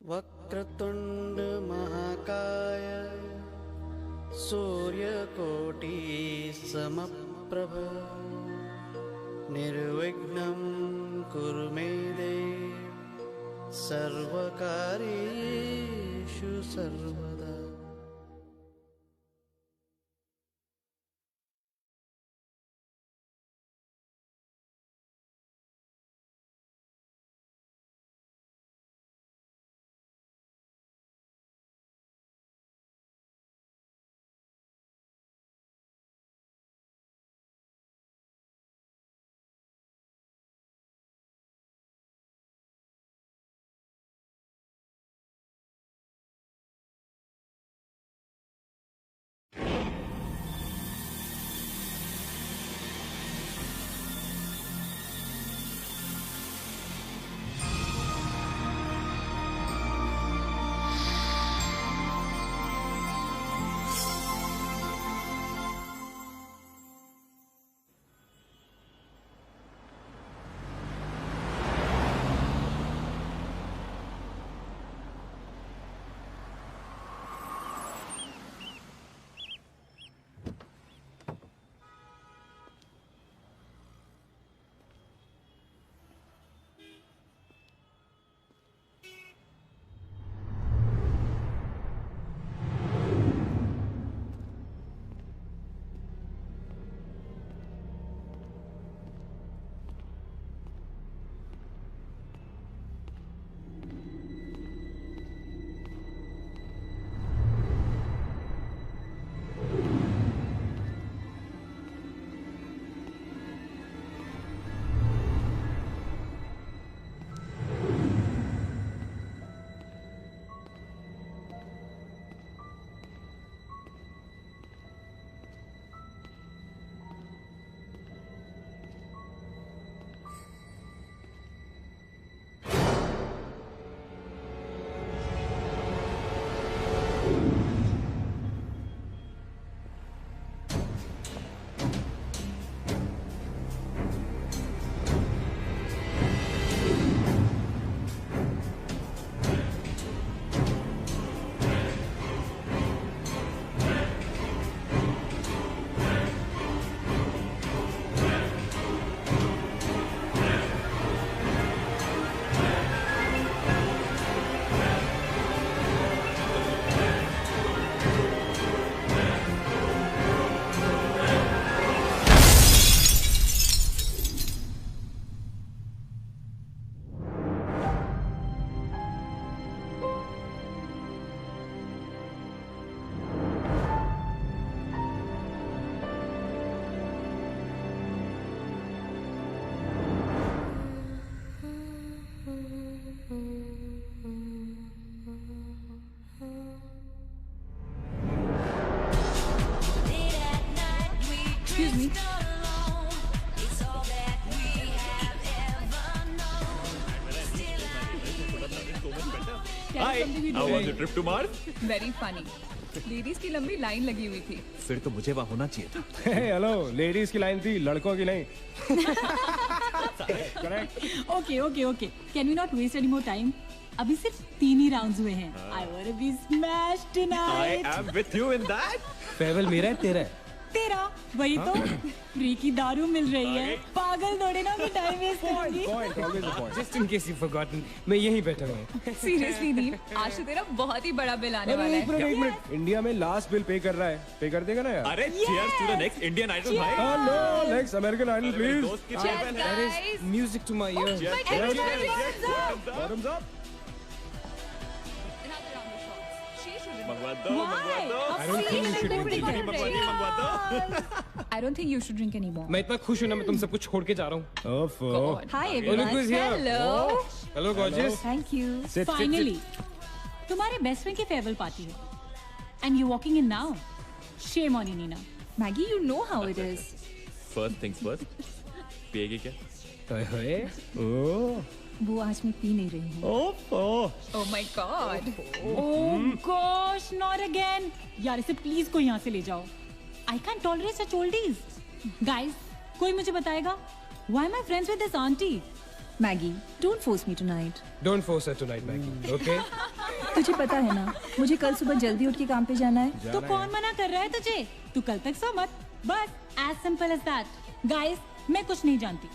वक्रतुंड महाकाय सूर्यकोटि समप्रभ निर्विघ्नं कुरु मे देव सर्वकार्येषु सर्वदा। Hi, how was your trip to Mars? Very funny. Ladies की लंबी लाइन लगी हुई थी। फिर तो मुझे वहाँ होना चाहिए था। हेलो, लेडीज की लाइन थी, लड़कों की नहीं। Okay, okay, okay. Can we not waste any more time? अभी सिर्फ 3 ही राउंड्स हुए हैं। I wanna be smashed tonight. I am with you in that. फेवल मेरा है तेरा है। तेरा वही तो फ्री की दारू मिल रही है। पागल थोड़े ना मैं टाइम वेस्ट करूंगी। Just in case you've forgotten, मैं यहीं बैठा हूँ। सीरियसली नील, आज तो तेरा बहुत ही बड़ा बिल आने वाला है। एक मिनट, इंडिया में लास्ट बिल पे कर रहा है, पे कर देगा ना यार? अरे cheers to the next Indian Idol भाई। No, next American Idol please. Cheers, guys. Music to my ears. Bottoms up. मंगवा दो। Why? I don't think you should drink मंगवा दो। I don't think you should drink anymore. मैं इतना खुश हूँ ना, मैं तुम सब कुछ छोड़ के जा रहा हूँ। God. Hi Look everyone. who's here. Hello. Hello gorgeous. Thank you. Sit. Finally, तुम्हारे बेस्ट फ्रेंड की फेयरवेल पार्टी है, and you're walking in now. Shame on you, Nina. Maggie, you know how it is. First things first. पिएगी क्या? ओए, ओह, वो आज मैं P नहीं रही हूँ। Oh my God. Oh gosh, not again. यार इसे प्लीज कोई यहाँ से ले जाओ। I can't tolerate such oldies. Guys, कोई मुझे बताएगा? Why am I friends with this auntie? Maggi, don't force me tonight. Don't force her tonight, Maggie. Okay? तुझे पता है ना, मुझे कल सुबह जल्दी उठ के काम पे जाना है। तो कौन मना कर रहा है तुझे? तू कल तक सो मत। बस as simple as that. Guys, मैं कुछ नहीं जानती।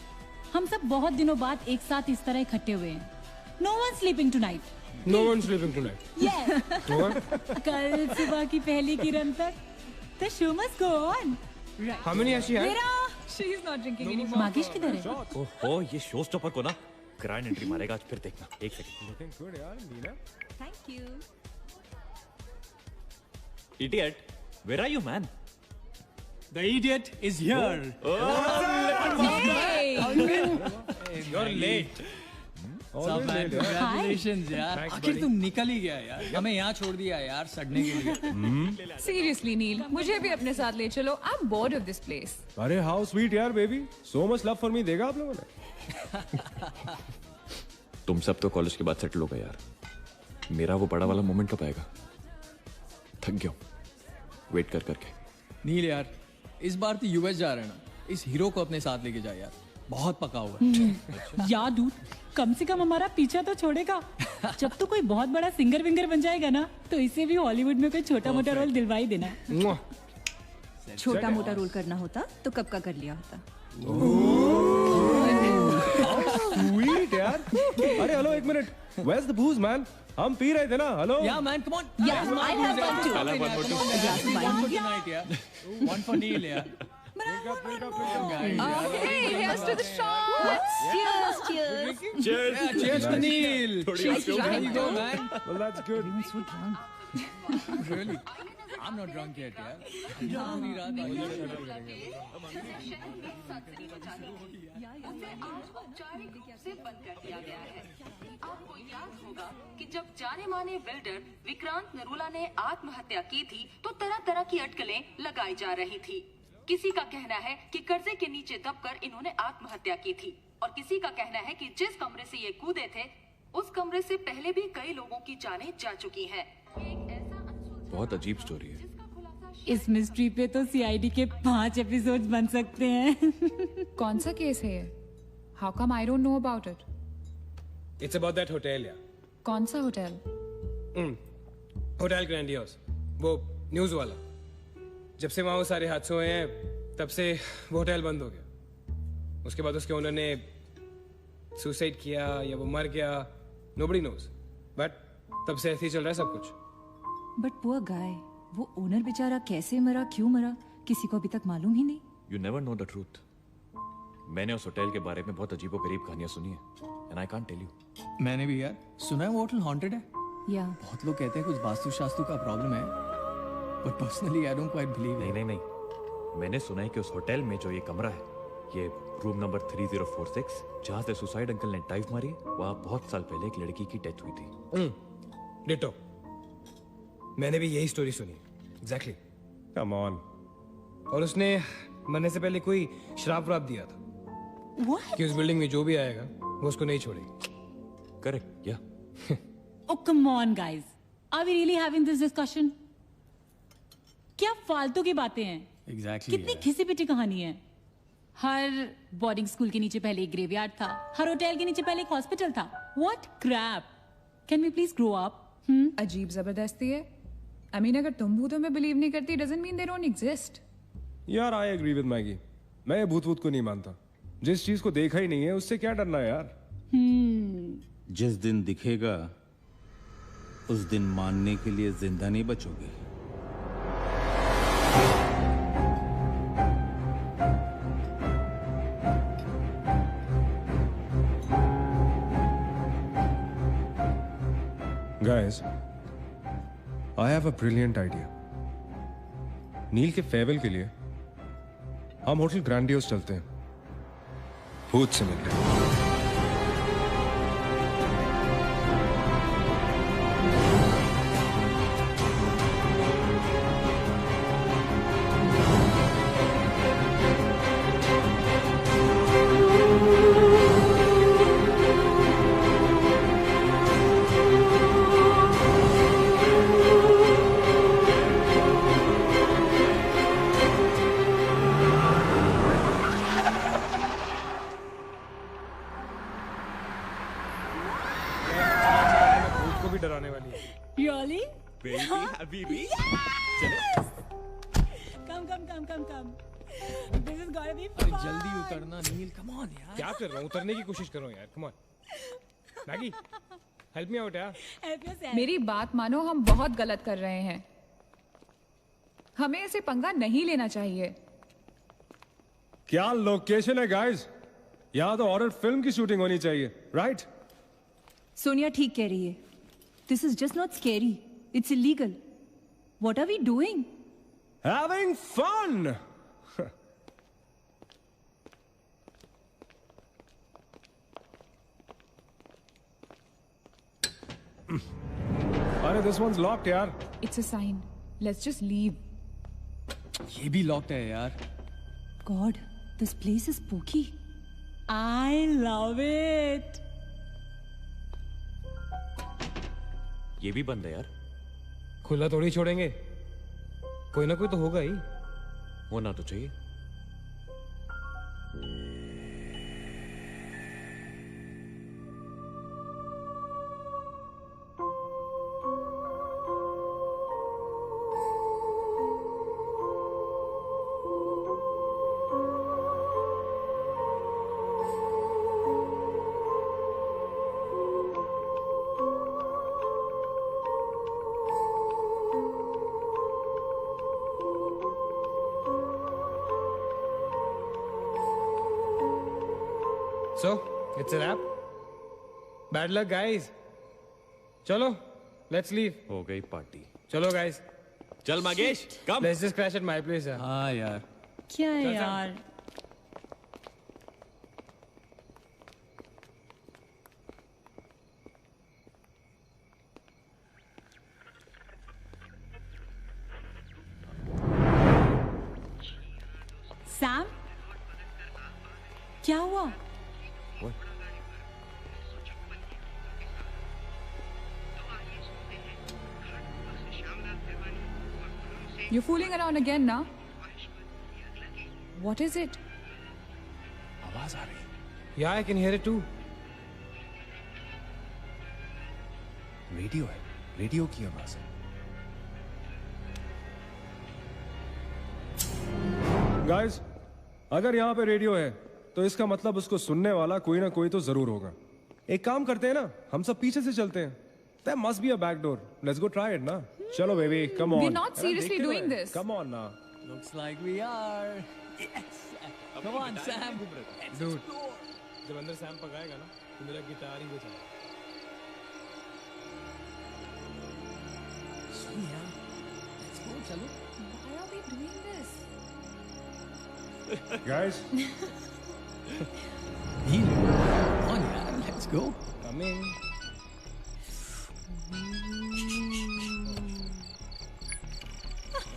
हम सब बहुत दिनों बाद एक साथ इस तरह इकट्ठे हुए हैं। No one sleeping tonight. No one's sleeping tonight. Yes. What? कल सुबह की पहली किरण तक the show must go on. How many has she had? मेरा She is not drinking anymore. मागिश किधर है? ओहो ये शो स्टॉपर को ना ग्रैंड एंट्री मारेगा आज, फिर देखना। एक सेकंड। Looking good, यार, Neena. Thank you. Idiot, where are you, man? The idiot is here. You're late. सब man, congratulations यार। Thanks, आखिर buddy. तुम निकल ही गया यार, हमें यहाँ छोड़ दिया यार सड़ने के लिए। Seriously, नील, मुझे भी अपने साथ ले चलो। I'm bored of this place. अरे how sweet यार baby, so much love for me देगा आप लोगों ने? तुम सब तो कॉलेज के बाद सेटल हो गए यार, मेरा वो बड़ा वाला मोमेंट कब आएगा? थक गया हूं वेट कर करके। नील यार, इस बार तो यूएस जा रहे हैं ना, इस हीरो को अपने साथ लेके जा यार, बहुत पका हुआ है। यार डूड, कम से कम हमारा पीछा तो छोड़ेगा। जब तो कोई बहुत बड़ा सिंगर विंगर बन जाएगा ना, तो इसे भी हॉलीवुड में कोई छोटा मोटा रोल दिलवा ही देना। Mwah. छोटा मोटा रोल करना होता तो कब का कर लिया होता। Sweet यार। अरे हेलो एक minute, where's the booze man? हम पी रहे थे ना, hello? Yeah man, come on. Yeah, I have one too. I'll have one more too. One for tonight यार, one for Neil यार। Okay, here's to the shots. Cheers, cheers. Cheers. Yeah, cheers to Neil. थोड़ी और क्यों? There you go man. Well that's good. Really? I'm not drunk yet यार। पूरी रात औपचारिक रूप से बंद कर दिया गया है। आपको याद होगा कि जब जाने माने बिल्डर विक्रांत नरूला ने आत्महत्या की थी तो तरह तरह की अटकलें लगाई जा रही थी। किसी का कहना है कि कर्जे के नीचे दबकर इन्होंने आत्महत्या की थी और किसी का कहना है कि जिस कमरे से ये कूदे थे उस कमरे से पहले भी कई लोगों की जानें जा चुकी हैं। एक ऐसा अनसुलझा बहुत अजीब स्टोरी है। जिसका खुलासा इस मिस्ट्री पे तो सीआईडी के 5 एपिसोड्स बन सकते हैं। कौन सा केस है ये? How come I don't know about it? It's about that hotel यार। कौन सा होटल? होटल ग्रैंडियोस, वो न्यूज वाला। जब से वहाँ वो सारे हादसे हुए हैं, तब से वो होटल बंद हो गया। उसके बाद उसके ओनर ने सुसाइड किया या वो मर गया, nobody knows. But तब से ऐसे ही चल रहा है सब कुछ। बट पुअर गाय, वो ओनर बेचारा कैसे मरा, क्यों मरा, किसी को अभी तक मालूम ही नहीं। You never know the truth. मैंने उस होटल के बारे में बहुत अजीबोगरीब कहानियां सुनी है and I can't tell you. मैंने भी यार सुना है वो होटल हॉन्टेड है। या बहुत लोग कहते हैं कुछ वास्तु का प्रॉब्लम है, but personally I don't quite believe नहीं नहीं नहीं, मैंने सुना है कि उस होटल में जो ये कमरा है, ये रूम नंबर 3046, जहाँ से सुसाइड अंकल ने डाइव मारी, वहाँ बहुत साल पहले एक लड़की की डेथ हुई थी। डिटो, मैंने भी यही स्टोरी सुनी। एग्जैक्टली। Come on. और उसने मरने से पहले कोई श्राप व्राप दिया था What? कि उस बिल्डिंग में जो भी आएगा वो उसको नहीं छोड़ेगी। करेक्ट या Oh come on guys, are we really having this discussion? क्या फालतू की बातें हैं? एग्जैक्टली कितनी घिसी पिटी कहानी है। हर बोर्डिंग स्कूल के नीचे पहले एक ग्रेवयार्ड था, हर होटल के नीचे पहले एक हॉस्पिटल था। What crap? Can we please grow up? अजीब जबरदस्ती है। I mean, अगर तुम भूतों में बिलीव नहीं करती doesn't mean they don't exist. यार आई एग्री विद मैगी, मैं भूत भूत को नहीं मानता। जिस चीज को देखा ही नहीं है उससे क्या डरना है यार। जिस दिन दिखेगा उस दिन मानने के लिए जिंदा नहीं बचोगे। Guys, I have a brilliant idea. नील के फेयरवेल के लिए हम होटल ग्रैंडियोस चलते हैं, भूत से मिलने। Baby Habibi come this is gonna be अरे जल्दी उतरना नील, कम ऑन यार। क्या कर रहा हूँ? उतरने की कोशिश कर रहा हूँ यार, come on. Maggie, help me out यार। Help yourself. मेरी बात मानो, हम बहुत गलत कर रहे हैं। हमें ऐसे पंगा नहीं लेना चाहिए। क्या लोकेशन है गाइस? यहाँ तो हॉरर फिल्म की शूटिंग होनी चाहिए, राइट? सोनिया ठीक कह रही है। This is just not scary, it's illegal. What are we doing? Having fun. अरे दिस वंस लॉक्ड यार। It's a sign, let's just leave. ये भी लॉक्ड है यार। God, this place is spooky. I love it. ये भी बंद है यार। खुला थोड़ी छोड़ेंगे, कोई ना कोई तो होगा ही। होना तो चाहिए। So, it's a wrap. Bad luck, guys. चलो, let's leave. हो गई पार्टी। चलो, guys. चल मगेश, कम। Let's just crash at my place. यार। हाँ यार। क्या है चल, यार? सैम, क्या हुआ? You're fooling around again now? What is it? आवाज आ रही है। Yeah, I can hear it too. Radio है, रेडियो की आवाज है। गाइस, अगर यहाँ पे रेडियो है तो इसका मतलब उसको सुनने वाला कोई ना कोई तो जरूर होगा। एक काम करते हैं ना, हम सब पीछे से चलते हैं। There must be a back door. Let's go try it ना। चलो baby, come on. We're not seriously doing this. Come on ना। Looks like we are. Yes. Come on, Sam. Dude, जब अंदर सैम पकाएगा ना, तो मेरा गिटार ही बजाएगा। Sonia, let's go, चलो। Why are we doing this? Guys, Neil, come on यार, let's go. Come in.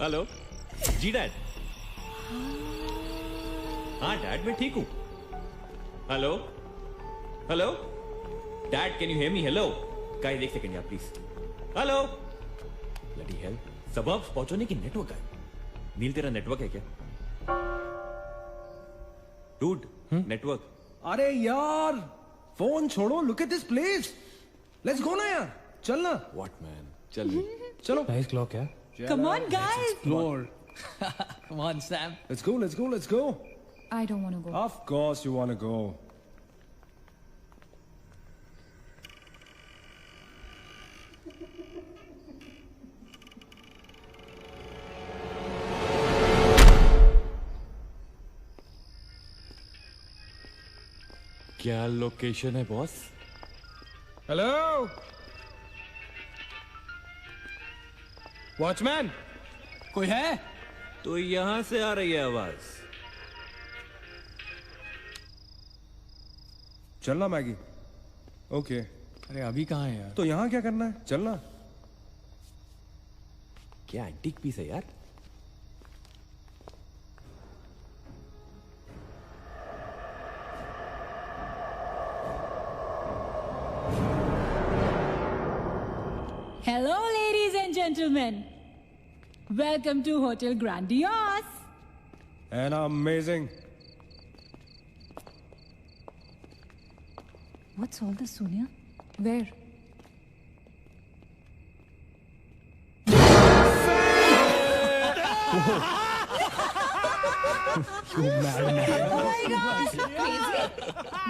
Hello जी डैड। हाँ डैड, मैं ठीक हूँ। Hello hello dad, can you hear me? Hello guys, एक सेकंड यार प्लीज। हेलो ब्लडी हेल, सबब्स पहुंचने की नेटवर्क है। नील, तेरा नेटवर्क है क्या? Dude, network. अरे यार, फोन छोड़ो, look at this place. Let's go ना यार, चलना। व्हाट मैन, चल चलो। Nice clock, yeah. Come on, guys. Explore. Come on, Sam. Let's go, let's go, let's go. I don't want to go. Of course you want to go. क्या location है boss? Hello. Watchman. कोई है? तो यहां से आ रही है आवाज। चलना मैगी। ओके। अरे अभी कहाँ है यार? तो यहाँ क्या करना है? चलना। क्या एंटीक पीस है यार? Hello, ladies and gentlemen. Welcome to Hotel Grandiose. And amazing. What's all this, Sonia? Where?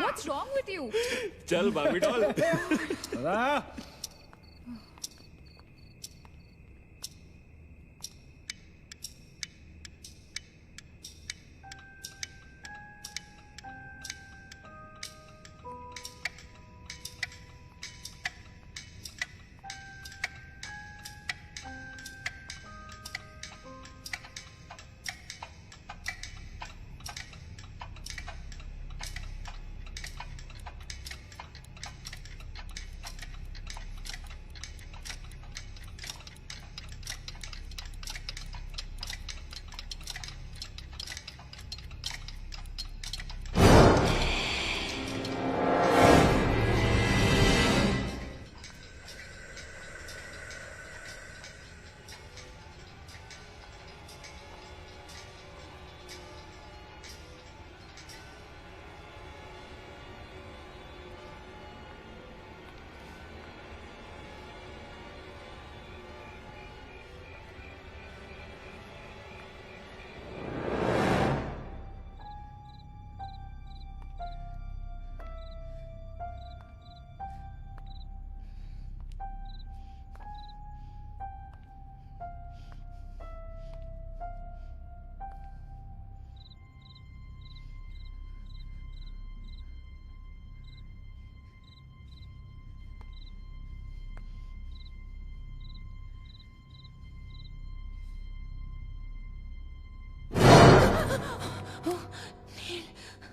What's wrong with you? चल Barbie doll.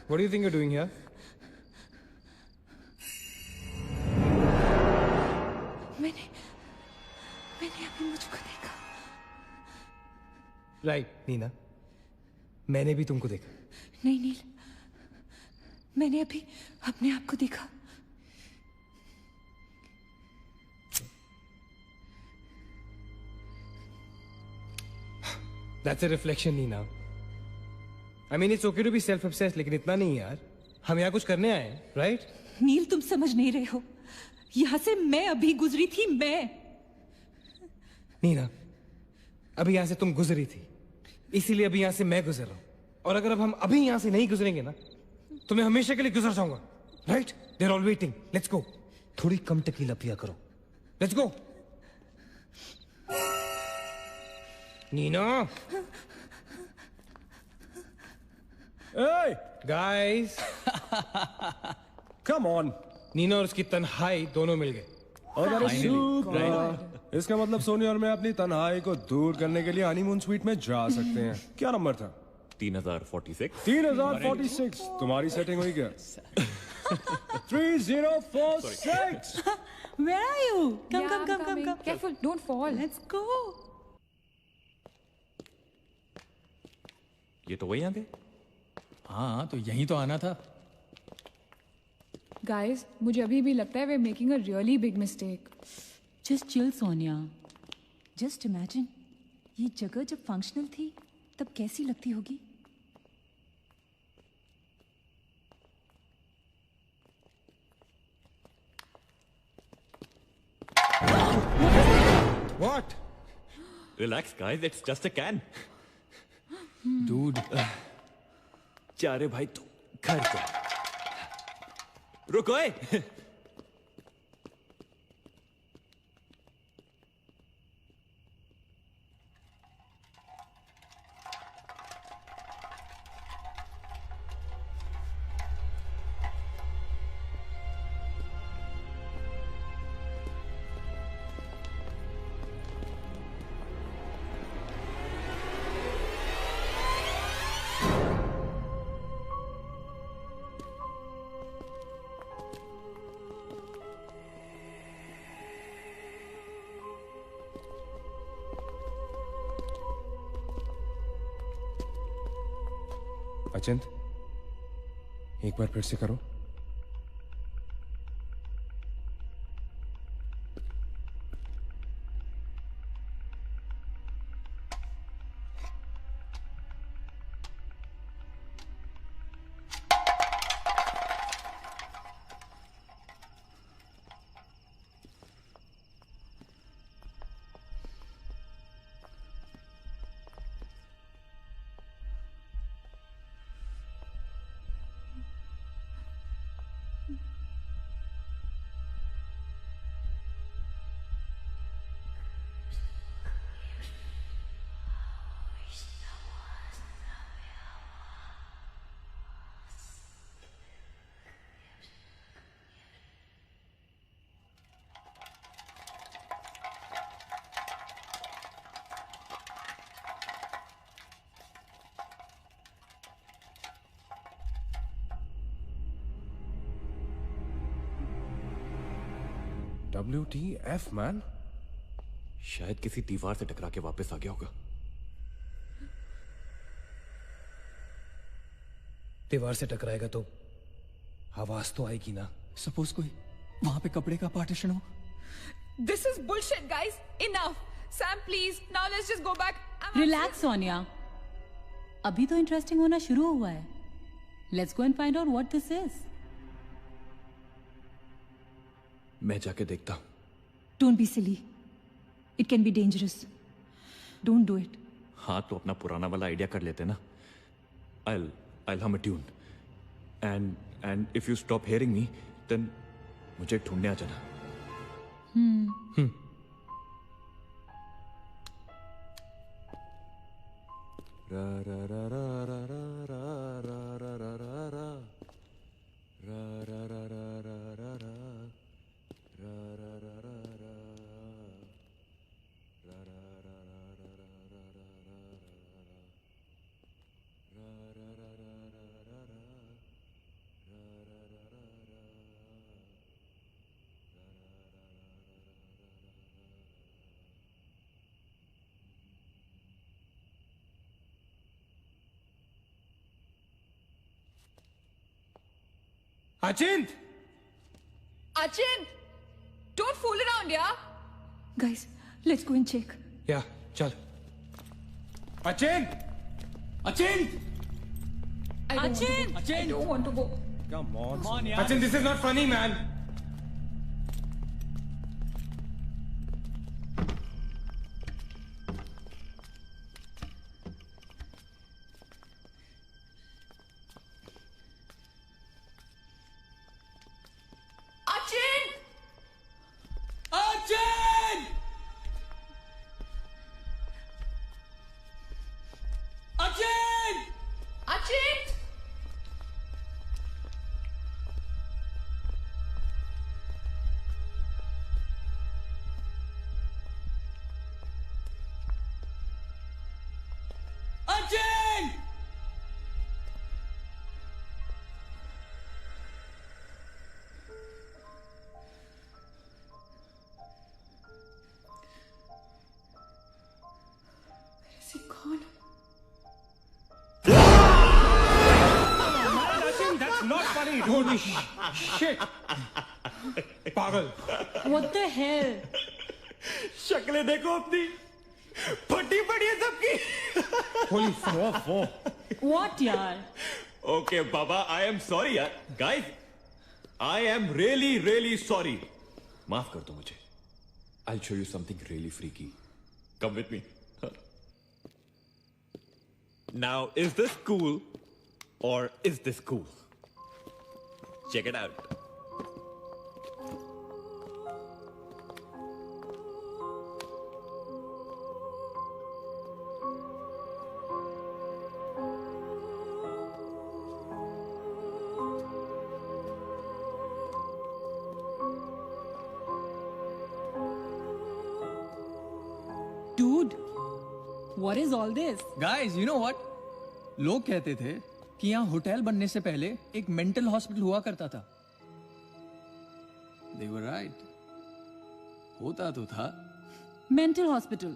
What do you think you're doing here? मैंने अभी मुझको देखा. Right, नीना. मैंने भी तुमको देखा. नहीं नील, मैंने अभी अपने आप को देखा. That's a reflection, Neena. I mean, it's okay to be self-obsessed, लेकिन इतना नहीं यार. हम यहाँ कुछ करने आए हैं, right? नील तुम समझ नहीं रहे हो. यहाँ से मैं अभी गुजरी थी. मैं नीना, अभी यहाँ से तुम गुजरी थी, इसीलिए अभी यहाँ से मैं गुजर रहा हूँ. और अगर अब हम अभी यहाँ से नहीं गुजरेंगे ना, तो मैं हमेशा के लिए गुजर जाऊंगा. Right? They're all waiting. Let's go. थोड़ी कम टकीला पिया करो. Let's go. Neena. Hey, Guys. come on. Neena और उसकी तन्हाई दोनों मिल गए. Oh, that is super. इसका मतलब सोनी और मैं अपनी तन्हाई को दूर करने के लिए हनीमून स्वीट में जा सकते हैं. क्या नंबर था? 3046. 3046. तुम्हारी सेटिंग हुई क्या? 3046. Where are you? Come, Yeah, come, I'm come, come, coming. come. Careful, don't fall. Let's go. ये तो वही आगे. हाँ तो यहीं तो आना था. Guys, मुझे अभी भी लगता है we're making a really big mistake. Just chill, Sonia. Just imagine, ये जगह जब फंक्शनल थी तब कैसी लगती होगी. What? Relax, guys. It's just a can. Dude. जा रे भाई तू घर जा. रुको ए. अचिंत, एक बार फिर से करो. WTF man? शायद किसी दीवार से टकरा के वापस आ गया होगा। दीवार से टकराएगा तो आवाज तो आएगी ना। सपोज कोई वहां पे कपड़े का पार्टीशन हो। This is bullshit, guys. Enough. Sam, please. Now let's just go back. Relax Sonia, अभी तो इंटरेस्टिंग होना शुरू हुआ है। Let's go and find out what this is. मैं जाके देखता हूँ। Don't be silly. It can be dangerous. Don't do it. हाँ तो अपना पुराना वाला आइडिया कर लेते ना। I'll hum a tune. And if you stop hearing me, then मुझे ढूंढने आ जाना। रा रा रा रा रा रा रा रा रा रा रा रा रा रा रा रा रा रा अचिंत! Achin! Don't fool around, yeah? Guys, let's go and check. या चल। अचिंत! अचिंत! Achin! I don't want to go. Come on. Come on, यार। अचिंत, this is not funny, man. Achin! अचिंत! अचिंत! Achin! अचिंत! Is he gone? That's not funny. Holy shit! पागल। What the hell? शक्लें देखो अपनी, फटी पड़ी है सबकी। Holy fuck! What यार? Okay, Baba, I am sorry यार। Guys, I am really sorry. माफ कर दो मुझे। I'll show you something really freaky. Come with me. Now, is this cool or is this cool? Check it out. Dude, what is all this? Guys, you know what? लोग कहते थे कि यहाँ hotel बनने से पहले एक मेंटल हॉस्पिटल हुआ करता था। They were right. होता तो था। Mental hospital.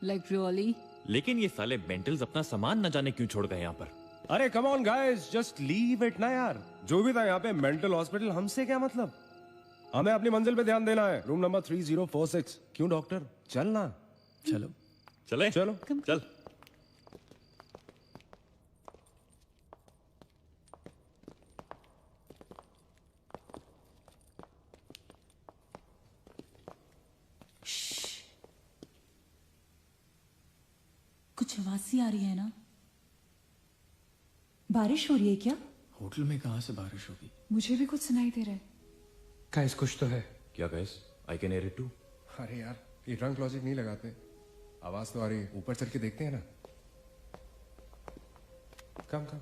Like really? लेकिन ये साले मेंटल्स अपना सामान न जाने क्यों छोड़ गए यहाँ पर। अरे come on guys, just leave it ना यार। जो भी था यहाँ पे मेंटल हॉस्पिटल, हमसे क्या मतलब? हमें अपनी मंजिल पे ध्यान देना है। Room number 3046। क्यों डॉक्टर, चलना। चलो चले चलो चल। कुछ आवाज सी आ रही है ना? बारिश हो रही है क्या? होटल में कहाँ से बारिश होगी? मुझे भी कुछ सुनाई दे रहा है। गाइस, कुछ तो है। क्या guys? I can hear it too. अरे यार, ये ड्रंक लॉजिक नहीं लगाते। आवाज तो आ रही है, ऊपर चढ़ के देखते हैं ना। कम कम।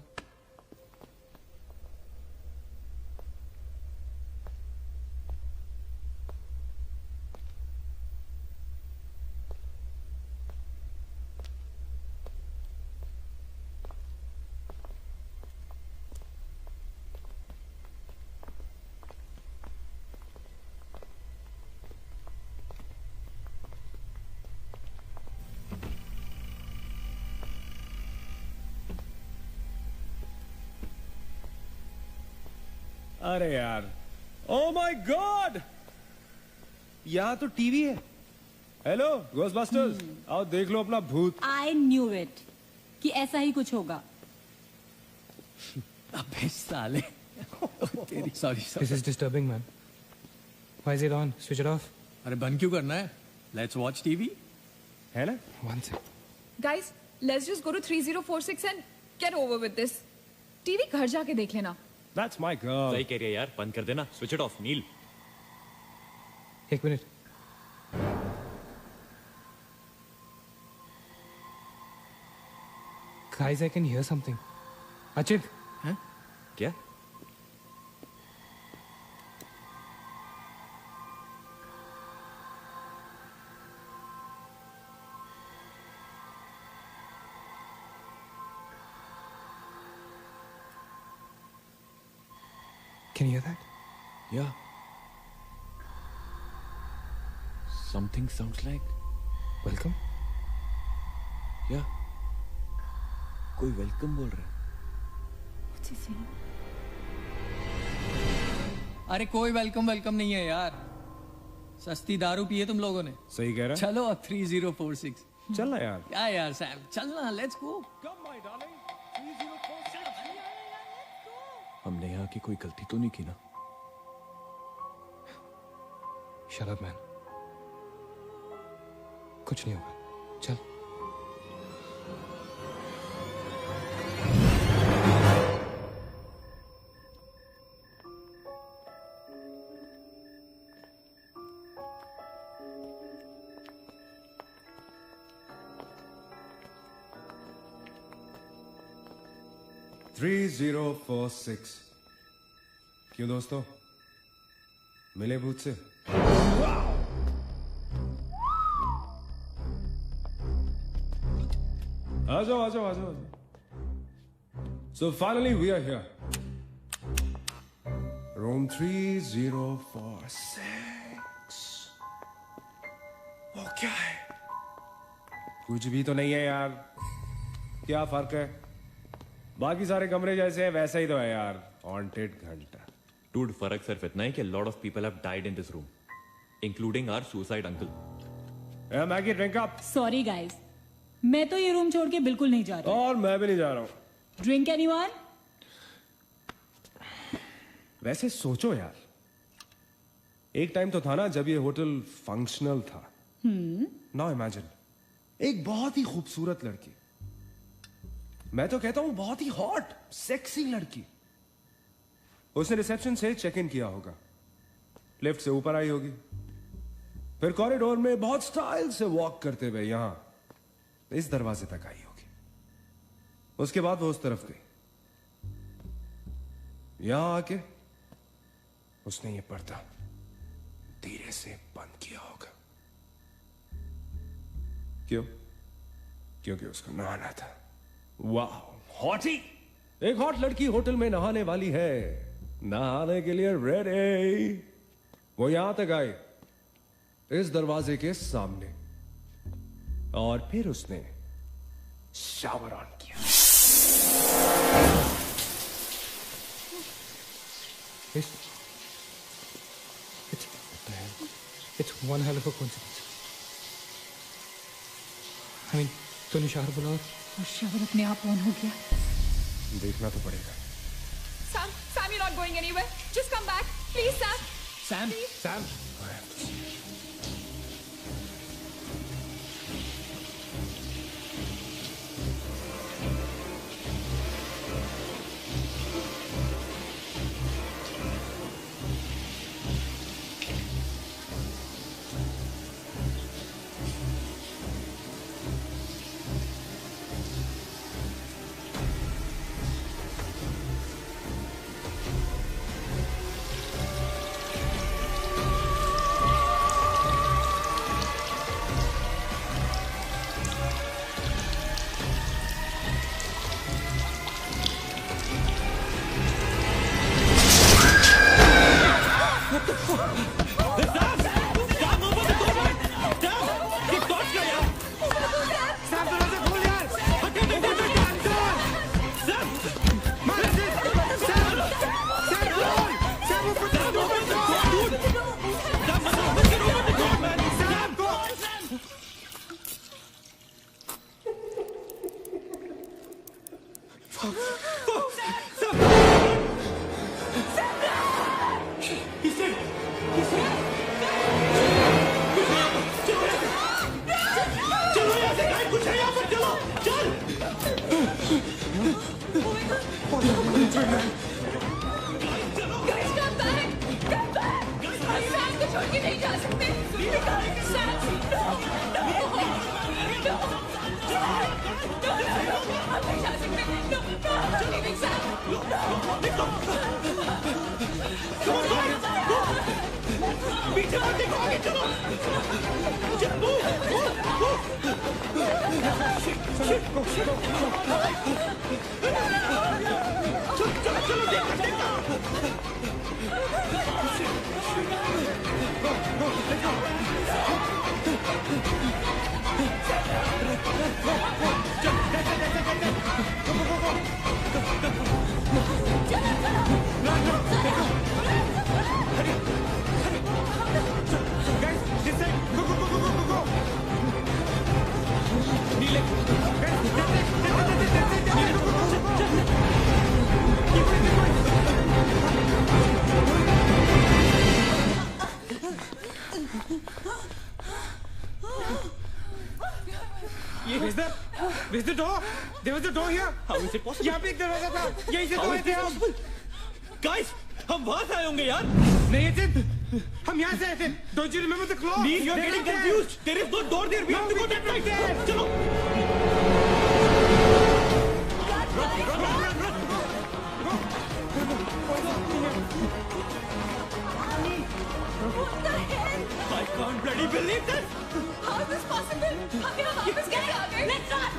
अरे यार, ओ माय गॉड, यहाँ तो टीवी है। हेलो घोस्टबस्टर्स, आओ देख लो अपना भूत। आई न्यू इट कि ऐसा ही कुछ होगा। अबे साले तेरी sorry This is disturbing, man. Why is it on? Switch it off. अरे बंद क्यों करना है? Let's watch TV. है ना? One sec. Guys, let's just go to 3046 and get over with this. TV घर जाके देख लेना। That's my girl. सही कह रही है यार, बंद कर देना, स्विच इट ऑफ। नील, एक minute. Guys, I can hear something. Achit, हैं? क्या? can you hear that? Yeah. Something sounds like. Welcome. Yeah. कोई वेलकम बोल रहा है। अरे कोई वेलकम नहीं है यार, सस्ती दारू पिए तुम लोगों ने। सही कह रहा है। चलो अब 3046। चल ना यार। क्या यार सैम, चलना, लेट्स गो। हमने यहाँ की कोई गलती तो नहीं की ना? Shut up, man. कुछ नहीं होगा, चल। थ्री 3046। क्यों दोस्तों, मिले भूत से? आ जाओ आ जाओ आ जाओ। So finally we are here. Room 3046. वो क्या है? कुछ भी तो नहीं है यार। क्या फर्क है? बाकी सारे कमरे जैसे हैं वैसा ही तो है यार। हॉन्टेड घंटा। Dude, फर्क सिर्फ इतना है कि lot of people have died in this room, including our suicide uncle. Maggi drink up. Sorry guys, मैं तो ये रूम छोड़ के बिल्कुल नहीं जा रही। और मैं भी नहीं जा रहा हूँ। Drink anyone? वैसे सोचो यार, एक टाइम तो था ना जब ये होटल फंक्शनल था। नाउ इमेजिन, एक बहुत ही खूबसूरत लड़की, मैं तो कहता हूं बहुत ही हॉट सेक्सी लड़की, उसने रिसेप्शन से चेक इन किया होगा, लिफ्ट से ऊपर आई होगी, फिर कॉरिडोर में बहुत स्टाइल से वॉक करते हुए यहां इस दरवाजे तक आई होगी। उसके बाद वो उस तरफ गई, यहां आके उसने ये पर्दा धीरे से बंद किया होगा। क्यों? क्योंकि उसको नहाना था। वाह, हॉटी! एक हॉट लड़की होटल में नहाने वाली है, नहाने के लिए रेडी। वो यहां तक आई, इस दरवाजे के सामने, और फिर उसने शावर ऑन किया। It's one hell of a coincidence. I mean, तूने शावर बुला और शावर अपने आप ऑन हो गया। देखना तो पड़ेगा। Sam, you're not going anywhere. Just come back, please, Sam. Sam, Please. Sam. Where's the door? There was a door here. How is it possible? यहाँ पे एक दरवाजा था. यहीं से तो आए थे हम. Guys, हम वहां से आए होंगे यार. नहीं अचित, हम यहाँ से आए थे. Don't you remember the claw? You're getting confused. There is no door there. We have to go that way. चलो. I can't bloody believe this. How is this possible? हम यहाँ वापस कैसे आ गए? Let's run!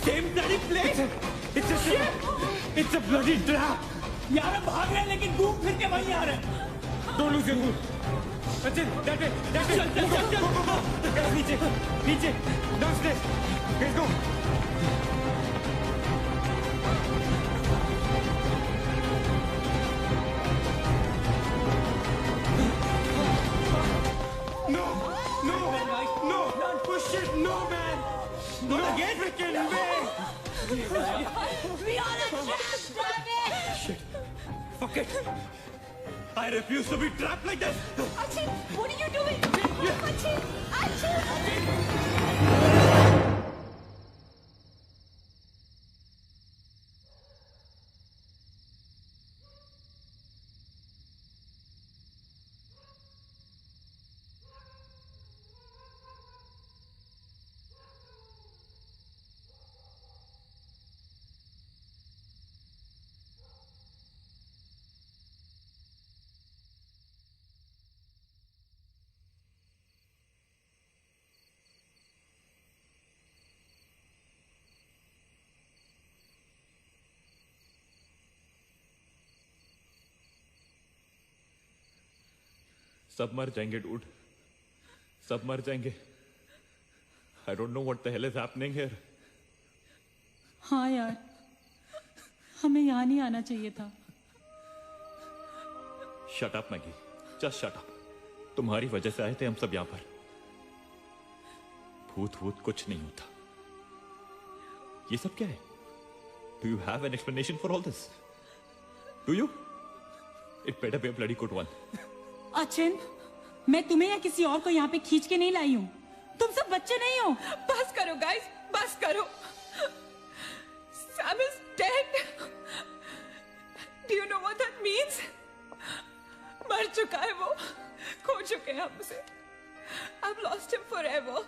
Same bloody place. It's a ship. It's a bloody trap. यार हम भाग रहे हैं लेकिन घूम फिर के वहीं आ रहे हैं. Don't lose your cool. Achit, that way. चल. Guys, नीचे. Downstairs. Guys, go. No. Push it. No, man. Not again. Freaking way. We are a trap! Damn it! Shit. Fuck it. I refuse to be trapped like this. Achit, what are you doing? Achit! सब मर जाएंगे dude. सब मर जाएंगे. I don't know what the hell is happening here. हाँ यार, हमें यहाँ नहीं आना चाहिए था. Shut up, Maggie. Just shut up. तुम्हारी वजह से आए थे हम सब यहाँ पर. भूत कुछ नहीं होता. ये सब क्या है? Do you have an explanation for all this? Do you? It better be a bloody good one. Achin, मैं तुम्हें या किसी और को यहाँ पे खींच के नहीं लाई हूँ. तुम सब बच्चे नहीं हो. बस करो गाइस, बस करो. Sam is dead. Do you know what that means? मर चुका है वो. खो चुके हैं हम उसे. I've lost him forever.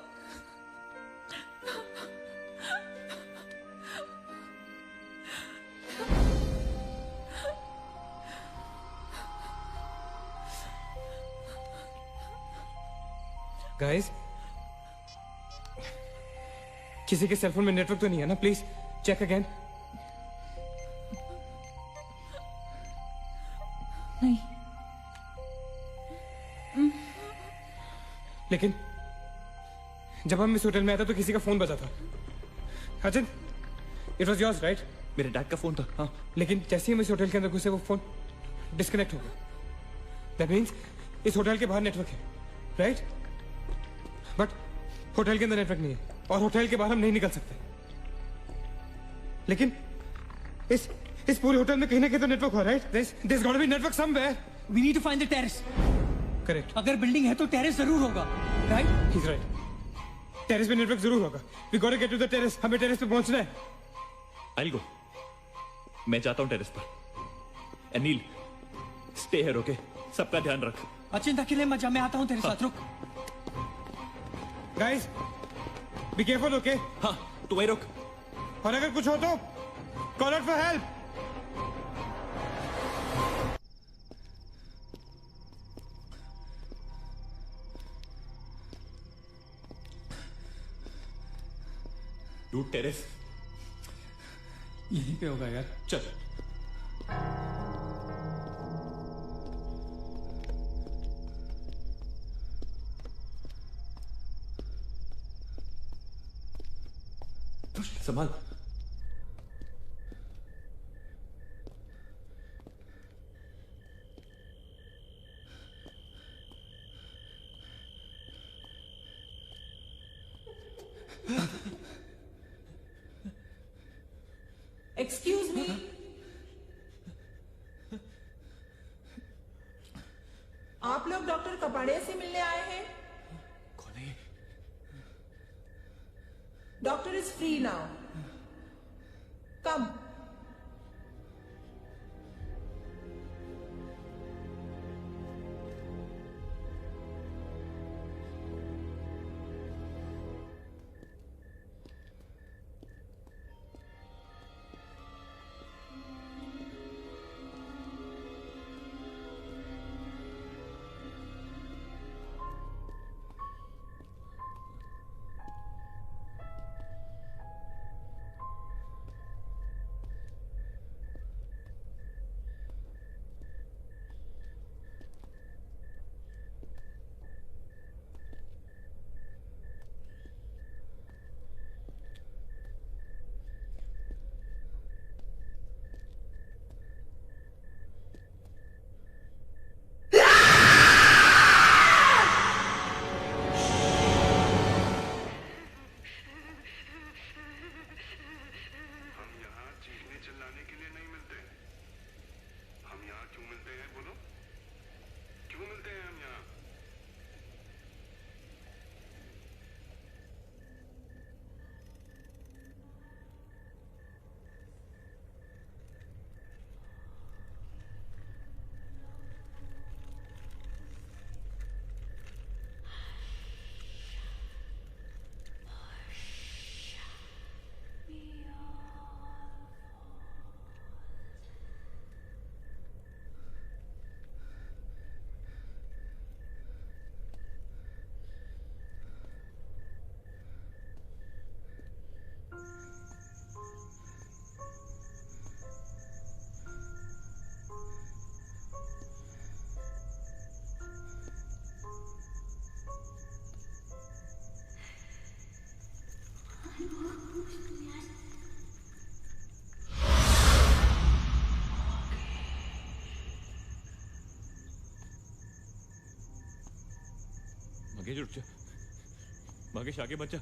Guys, किसी के सेलफोन में नेटवर्क तो नहीं है ना? Please check again. नहीं. लेकिन जब हम इस होटल में आए थे तो किसी का फोन बजा था। Achin, it was yours right? मेरे डैड का फोन था। हाँ, लेकिन जैसे ही हम इस होटल के अंदर घुसे वो फोन डिस्कनेक्ट हो गया। दैट मीन्स इस होटल के बाहर नेटवर्क है, राइट? बट होटल के अंदर नेटवर्क नहीं है और होटल के बाहर हम नहीं निकल सकते। लेकिन इस पूरे होटल में कहीं ना कहीं तो नेटवर्क हो, right? There's got to be network somewhere. We need to find the terrace. Correct. अगर बिल्डिंग है तो टेरेस जरूर होगा, राइट? He's right. टेरेस पे नेटवर्क जरूर होगा। We got to get to the terrace. हमें टेरेस पे पहुंचना है। I'll go. मैं जाता हूँ टेरेस पर। Anil, stay here, okay? सबका ध्यान रख। अचिंत अकेले मत जा, मैं आता हूँ तेरे साथ, रुक। Guys, be careful, okay? हाँ, तू वहीं रुक। और अगर कुछ हो तो call out for help. Dude, terrace यहीं पे होगा यार। चल। संभाल। एक्सक्यूज मी, आप लोग डॉक्टर कपाड़िया से मिलने आए हैं? कौन है? डॉक्टर इज फ्री नाउ, कम। मगेश उठ जा। मगेश आगे बच जा।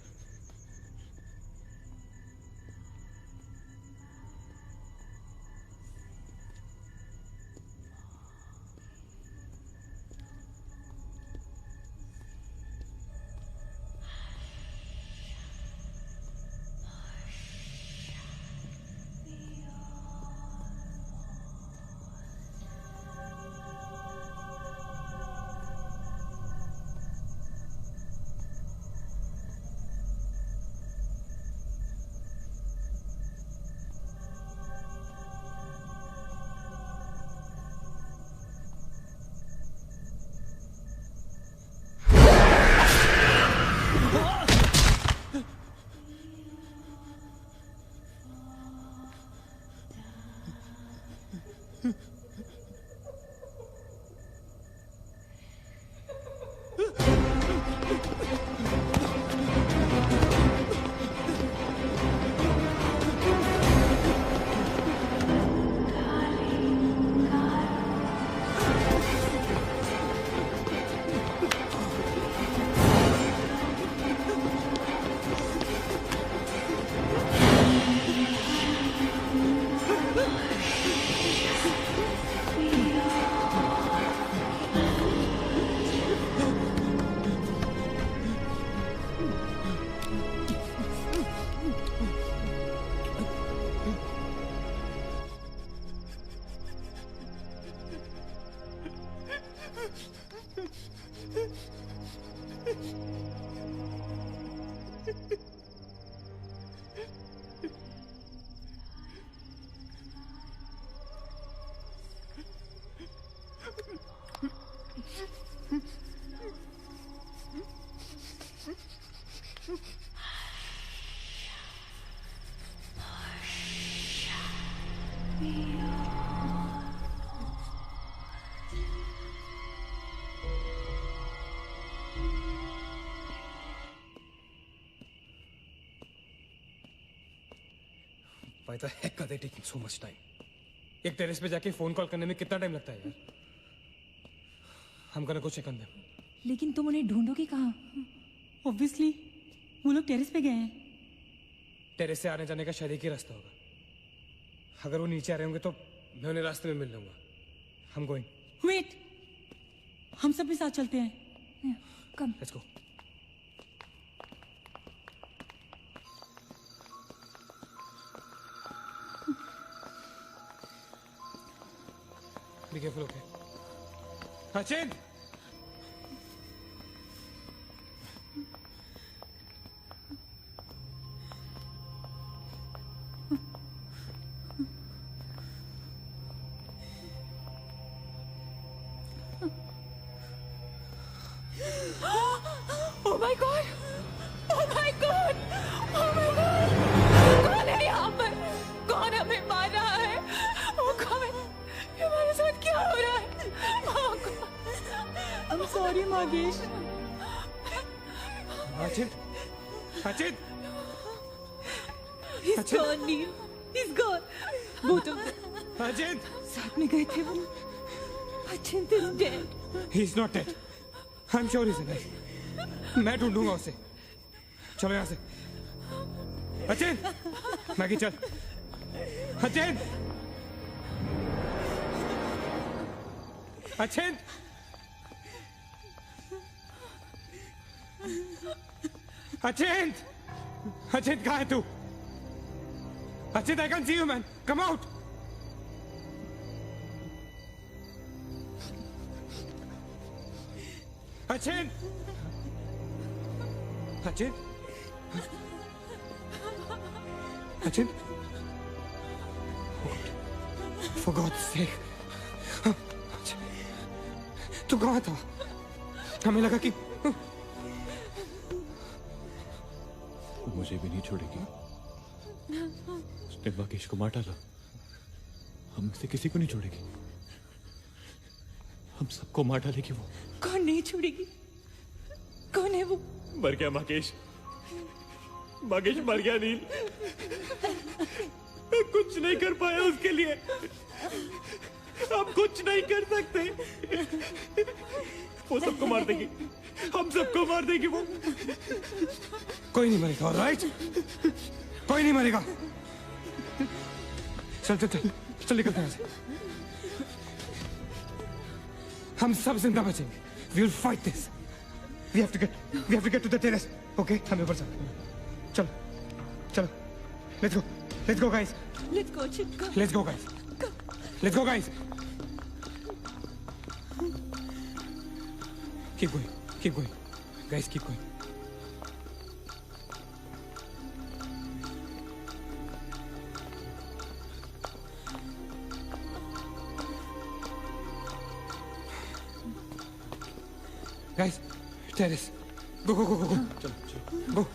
Why the heck are they taking so much time? एक टेरेस पे जाके फोन कॉल करने में कितना टाइम लगता है यार? I'm gonna go check on them. लेकिन तुम उन्हें ढूंढोगे कहाँ? ऑब्वियसली वो लोग टेरेस पे गए हैं। टेरेस से आने जाने का शायद एक ही रास्ता होगा। अगर वो नीचे आ रहे होंगे तो मैं उन्हें रास्ते में मिल लूंगा। I'm going. वेट, हम सब भी साथ चलते हैं। कम। Let's go. Be careful, okay? Achin! Oh my God! Oh my God! Oh my God! कौन है यहाँ पर? कौन हमें मार रहा है? वो कौन? ये हमारे साथ क्या हो रहा है? Oh God! I'm sorry, मागेश। Achin! Achin! He's gone, Neil. He's gone. Both of them. Achin! साथ में गए थे वो। Achint is dead. He's not dead. I'm sure he's alive. मैं ढूंढूंगा उसे। चलो यहाँ से। अचिन! मैगी चल। अचिन! अचिन! अचिन! अचिन कहाँ है तू? Achin, I can see you, man. Come out. Achin! Achin? Achin? For God's sake. तू कहाँ था? हमें लगा कि मुझे भी नहीं छोड़ेगी। उसने मागेश को मार डाला। हम से किसी को नहीं छोड़ेगी। हम सबको मार डालेगी वो। कौन नहीं छोड़ेगी? कौन है वो? मर गया मागेश। मागेश मर गया नील। मैं कुछ नहीं कर पाया उसके लिए। हम कुछ नहीं कर सकते। वो सबको मार देगी। हम सबको मार देगी वो। कोई नहीं मरेगा, ऑलराइट? कोई नहीं मरेगा। चल चल चल चल निकलते हैं यहाँ से। हम सब जिंदा बचेंगे। We will fight this. We have to get to the terrace. Okay? हमें ऊपर चलो चलो let's go guys. Let's go, Achint. Go. Let's go guys. Keep going. Guys, keep going. Guys, terrace. Go. चलो. Go.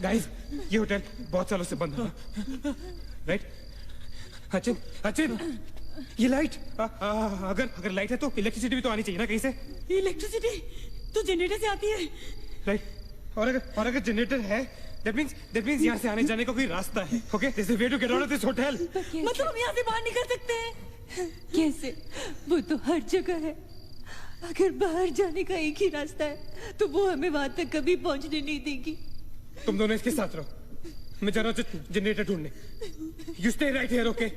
गाइस, ये hotel बहुत सालों से बंद है, राइट? अचिन, अचिन, ये लाइट, अगर लाइट है तो इलेक्ट्रिसिटी भी तो आनी चाहिए ना कहीं से? इलेक्ट्रिसिटी तो जनरेटर से आती है, राइट? और अगर जनरेटर है, that means यहाँ से आने जाने का कोई रास्ता है, okay? There's a way to get out of this hotel. मतलब हम यहाँ से बाहर निकल सकते हैं? कैसे? वो तो हर जगह है। अगर बाहर जाने का एक ही रास्ता है तो वो हमें वहां तक कभी पहुंचने नहीं देगी। तुम दोनों इसके साथ रहो, मैं जा रहा हूँ जनरेटर ढूंढने। You stay right here, okay?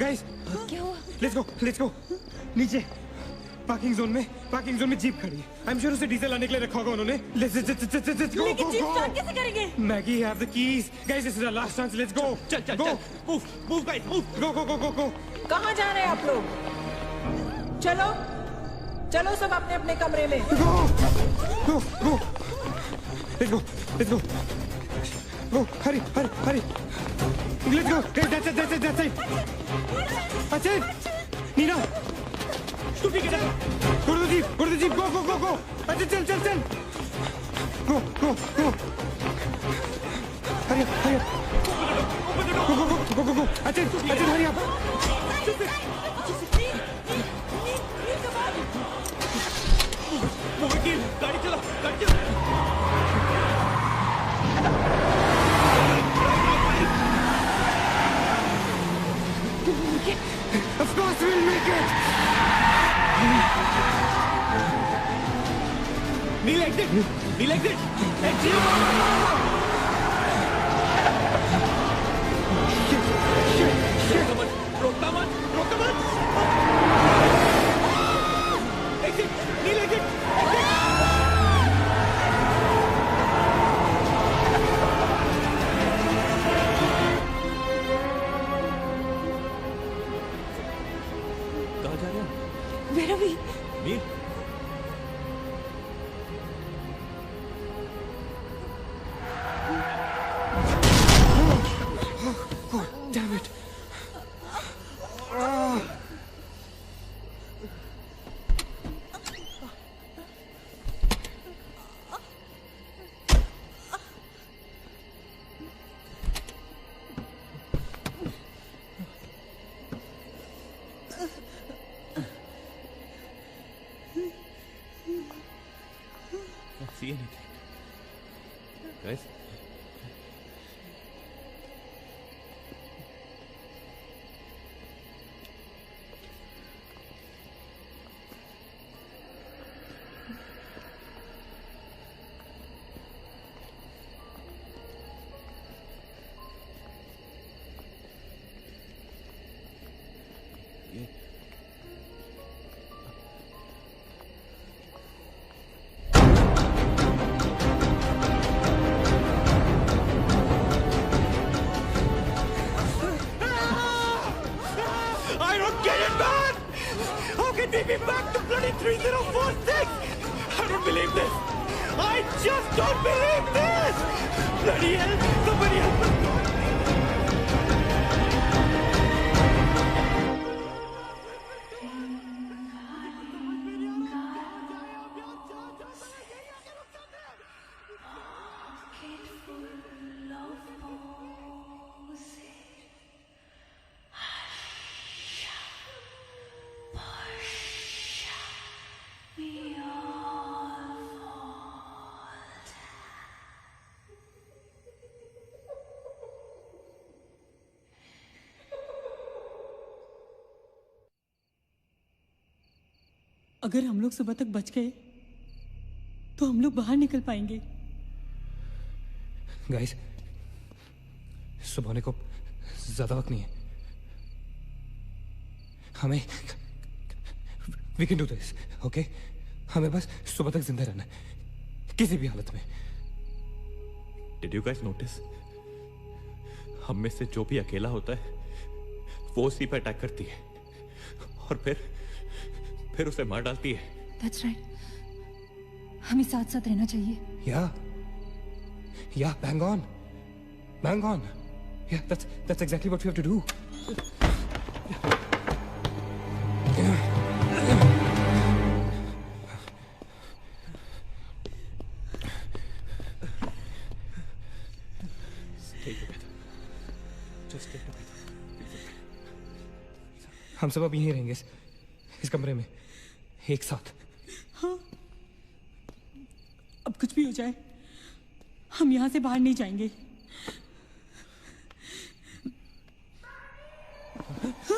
Guys, क्या हुआ? लेट्स गो नीचे पार्किंग जोन में जीप खड़ी है। आई एम श्योर उसे डीजल लाने के लिए रखा होगा उन्होंने। Let's go. लेकिन जीप स्टार्ट कैसे करेंगे? Maggie have the keys. Guys, this is our last chance. Let's go. चल मूव गाइस मूव। गो। कहाँ जा रहे हैं आप लोग? चलो सब अपने अपने कमरे में। Go. Let's go. Hari. Let's go. That's it. Achin! Nina! Stupid kid! Go to the jeep. Go. Achin, chal. Go. Hurry up. Go. Achin, hurry up. मोहित, गाड़ी चला। Of course we'll make it! Kneel exit! Exit! Shit! रोकना मत! Exit! Kneel exit! Where are we? Nil Oh, damn it. see anything. Guys? can take me back to bloody 3046? I don't believe this. I just don't believe this. Bloody hell! Somebody help me! अगर हम लोग सुबह तक बच गए तो हम लोग बाहर निकल पाएंगे। गाइस, सुबह होने को ज्यादा वक्त नहीं है। हमें we can do this, okay? हमें बस सुबह तक जिंदा रहना है, किसी भी हालत में। Did you guys notice? हम में से जो भी अकेला होता है वो उसी पर अटैक करती है और फिर उसे मार डालती है। That's right. हमें साथ साथ रहना चाहिए। Yeah, bang on. Yeah, that's exactly what we have to do. Stay together. Just stay together. हम सब अब यहीं रहेंगे इस कमरे में एक साथ। हाँ, अब कुछ भी हो जाए हम यहाँ से बाहर नहीं जाएंगे। हाँ?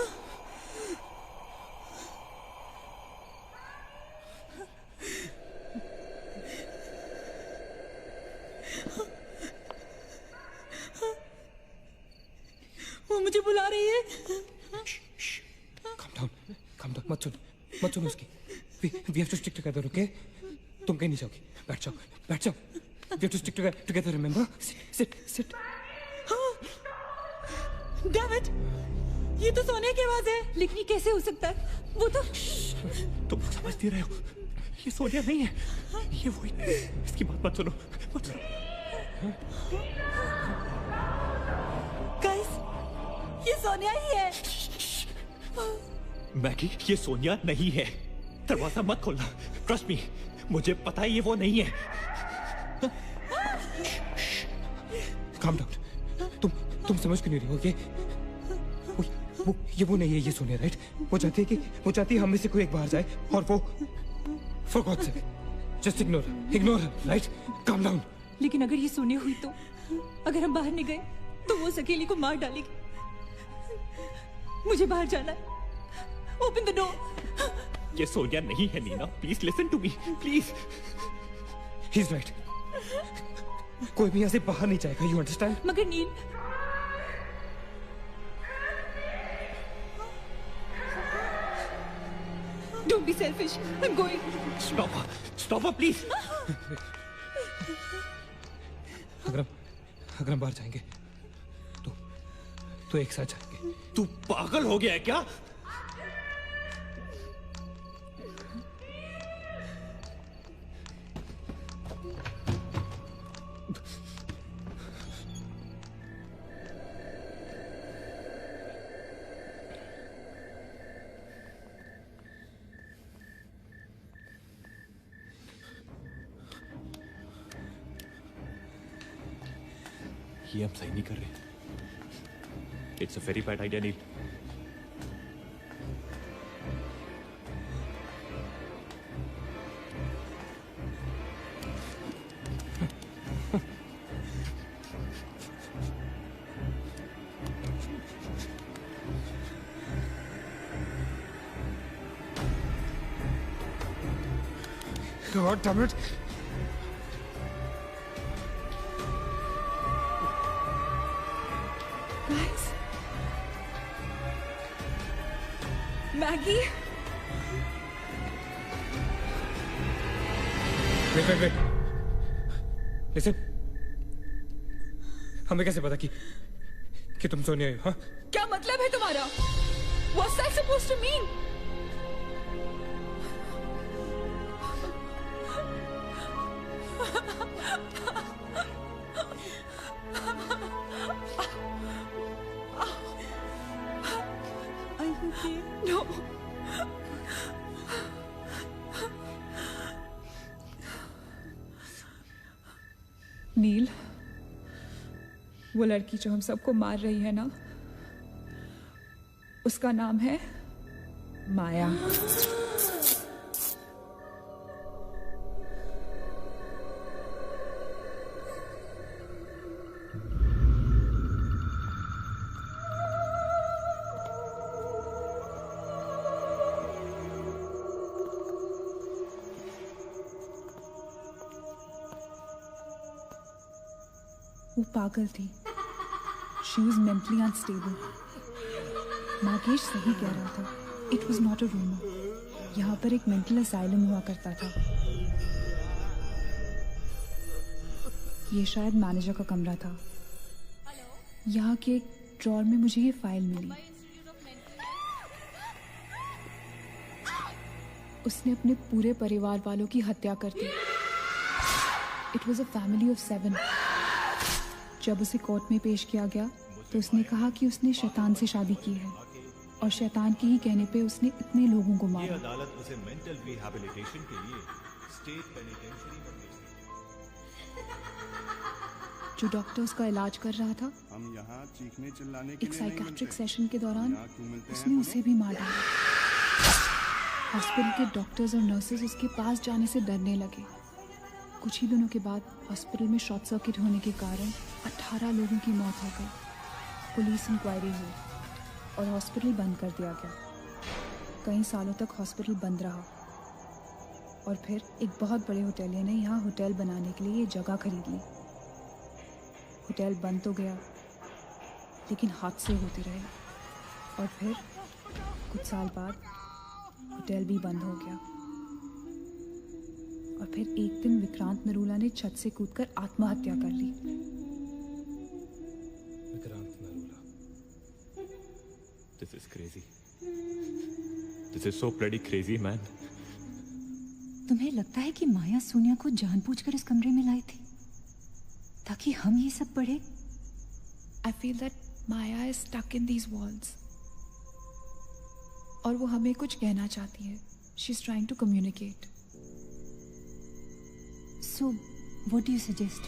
वो मुझे बुला रही है। Calm down, मत सुन उसकी। We have to stick together, okay? तुम कहीं नहीं जाओगी। बैठ जाओ। We have to stick together, remember? Sit. Damn it! ये तो सोने की आवाज है। लेकिन ये कैसे हो सकता है? वो तो तुम समझती रहे हो, ये सोनिया नहीं है, ये वही। इसकी बात मत सुनो। गाइस, ये सोनिया ही है। मैगी, ये सोनिया नहीं है। दरवाजा मत खोलना। ट्रस्ट मी, मुझे पता है ये वो नहीं है। Calm down. तुम समझ क्यों नहीं रही हो? ये वो नहीं है, ये सोनिया, राइट? वो चाहती है हम में से कोई एक बाहर जाए और वो for God's sake, just ignore her, right? Calm down. लेकिन अगर ये सोनिया हुई तो अगर हम बाहर नहीं गए तो वो उस अकेली को मार डालेगी। मुझे बाहर जाना है। Open the door. ये सोनिया नहीं है Neena. Please listen to me, please. He's right. कोई भी यहाँ से बाहर नहीं जाएगा, you understand? मगर नील, don't be selfish. I'm going. Stop her, please. अगर हम बाहर जाएंगे तो एक साथ जाएंगे। तू पागल हो गया है क्या? ये हम सही नहीं कर रहे। It's a very bad idea Neel. God damn it. Guys, Maggie. Wait. Listen. हमें कैसे पता कि तुम सोनिया हो? हाँ? क्या मतलब है तुम्हारा? What's that supposed to mean? नील, वो लड़की जो हम सबको मार रही है ना, उसका नाम है माया। वो पागल थी। She was mentally unstable. Nagesh सही कह रहा था। It was not a rumor. यहाँ पर एक मेंटल असाइलम हुआ करता था। ये शायद मैनेजर का कमरा था। यहाँ के एक ड्रॉर में मुझे ये फाइल मिली। उसने अपने पूरे परिवार वालों की हत्या कर दी। It was a family of 7. जब उसे कोर्ट में पेश किया गया तो उसने कहा कि उसने शैतान से शादी की है और शैतान के ही कहने पे उसने इतने लोगों को मारा। अदालत उसे मेंटल रिहैबिलिटेशन के लिए स्टेट पेनिटेंशियरी में भेज दी। जो डॉक्टर उसका इलाज कर रहा था, हम यहाँ चीखने चिल्लाने के एक लिए साइकेट्रिक सेशन के दौरान उसने उसे भी मार डाला। हॉस्पिटल के डॉक्टर्स और नर्सेस उसके पास जाने से डरने लगे। कुछ ही दिनों के बाद हॉस्पिटल में शॉर्ट सर्किट होने के कारण 18 लोगों की मौत हो गई। पुलिस इंक्वायरी हुई और हॉस्पिटल बंद कर दिया गया। कई सालों तक हॉस्पिटल बंद रहा और फिर एक बहुत बड़े होटलियर ने यहाँ होटल बनाने के लिए ये जगह खरीद ली। होटल बंद तो गया, लेकिन हादसे होते रहे और फिर कुछ साल बाद होटल भी बंद हो गया। और फिर एक दिन विक्रांत नरूला ने छत से कूदकर आत्महत्या कर ली। Vikrant Narula. This is crazy. This is so bloody crazy, man. तुम्हें लगता है कि माया सोनिया को जानबूझकर इस कमरे में लाई थी ताकि हम ये सब पढ़े? I feel that Maya is stuck in these walls. और वो हमें कुछ कहना चाहती है। She's trying to communicate. So, what do you suggest?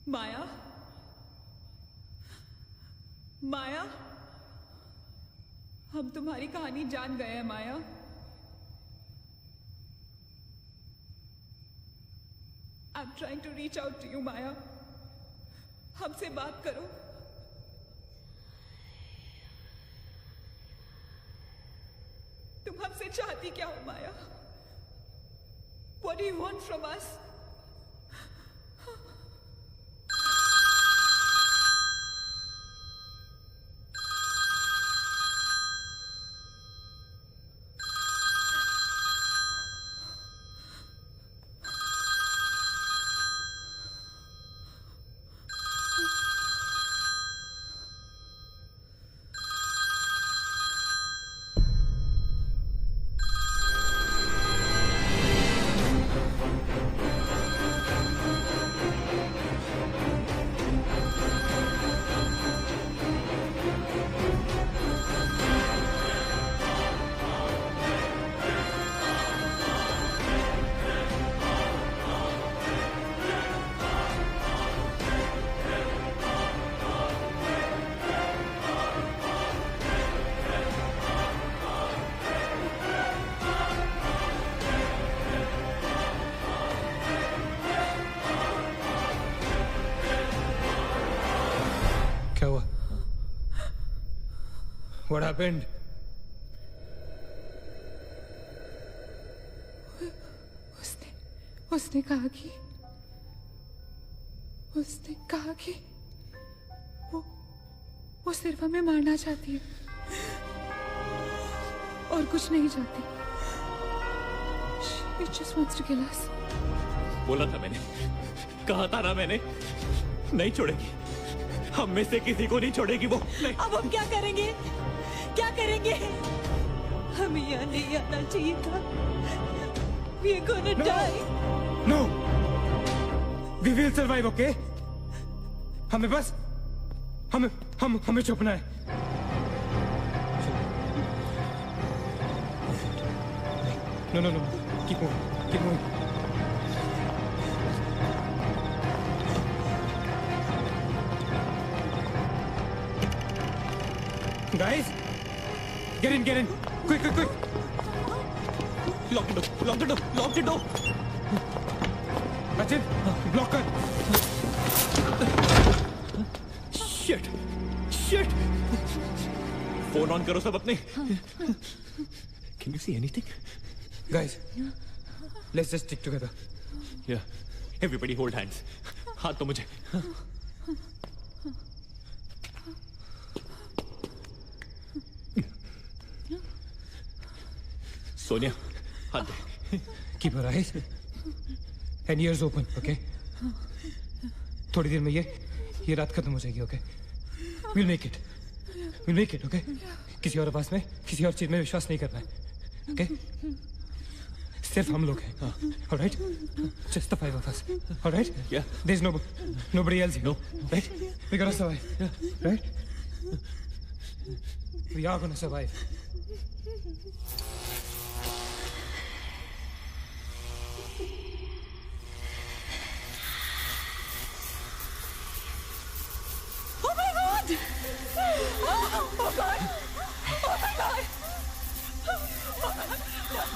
माया, माया, हम तुम्हारी कहानी जान गए हैं माया। I'm trying to reach out to you, माया। हमसे बात करो। तुम हमसे चाहती क्या हो माया? What do you want from us? क्या हुआ? What happened? उसने कहा कि वो सिर्फ हमें मारना चाहती है और कुछ नहीं चाहती। She just wants to kill us. बोला था मैंने, कहा था ना मैंने, नहीं छोड़ेगी, हम में से किसी को नहीं छोड़ेगी वो। नहीं। अब हम क्या करेंगे? क्या करेंगे? हमें यहाँ नहीं आना चाहिए था। We are gonna die. No. We will survive, okay? हमें बस हमें छुपना है। No no no, keep moving, keep moving. Guys, get in, quick, quick, quick. Lock the door, lock the door, lock the door. Rachit, block कर. Shit, shit. Phone on करो सब अपने. Can you see anything? Guys, let's just stick together. Yeah, everybody hold hands. हाथ तो मुझे. सोनिया, हाथ दे. Keep your eyes and ears open, okay? थोड़ी देर में ये रात खत्म हो जाएगी, okay? We'll make it, okay? किसी और आवाज में, किसी और चीज में विश्वास नहीं करना है, okay? सिर्फ हम लोग हैं, all right? Just the 5 of us, all right? Yeah. There's nobody else here, no, right? We're gonna survive, right? We are gonna survive.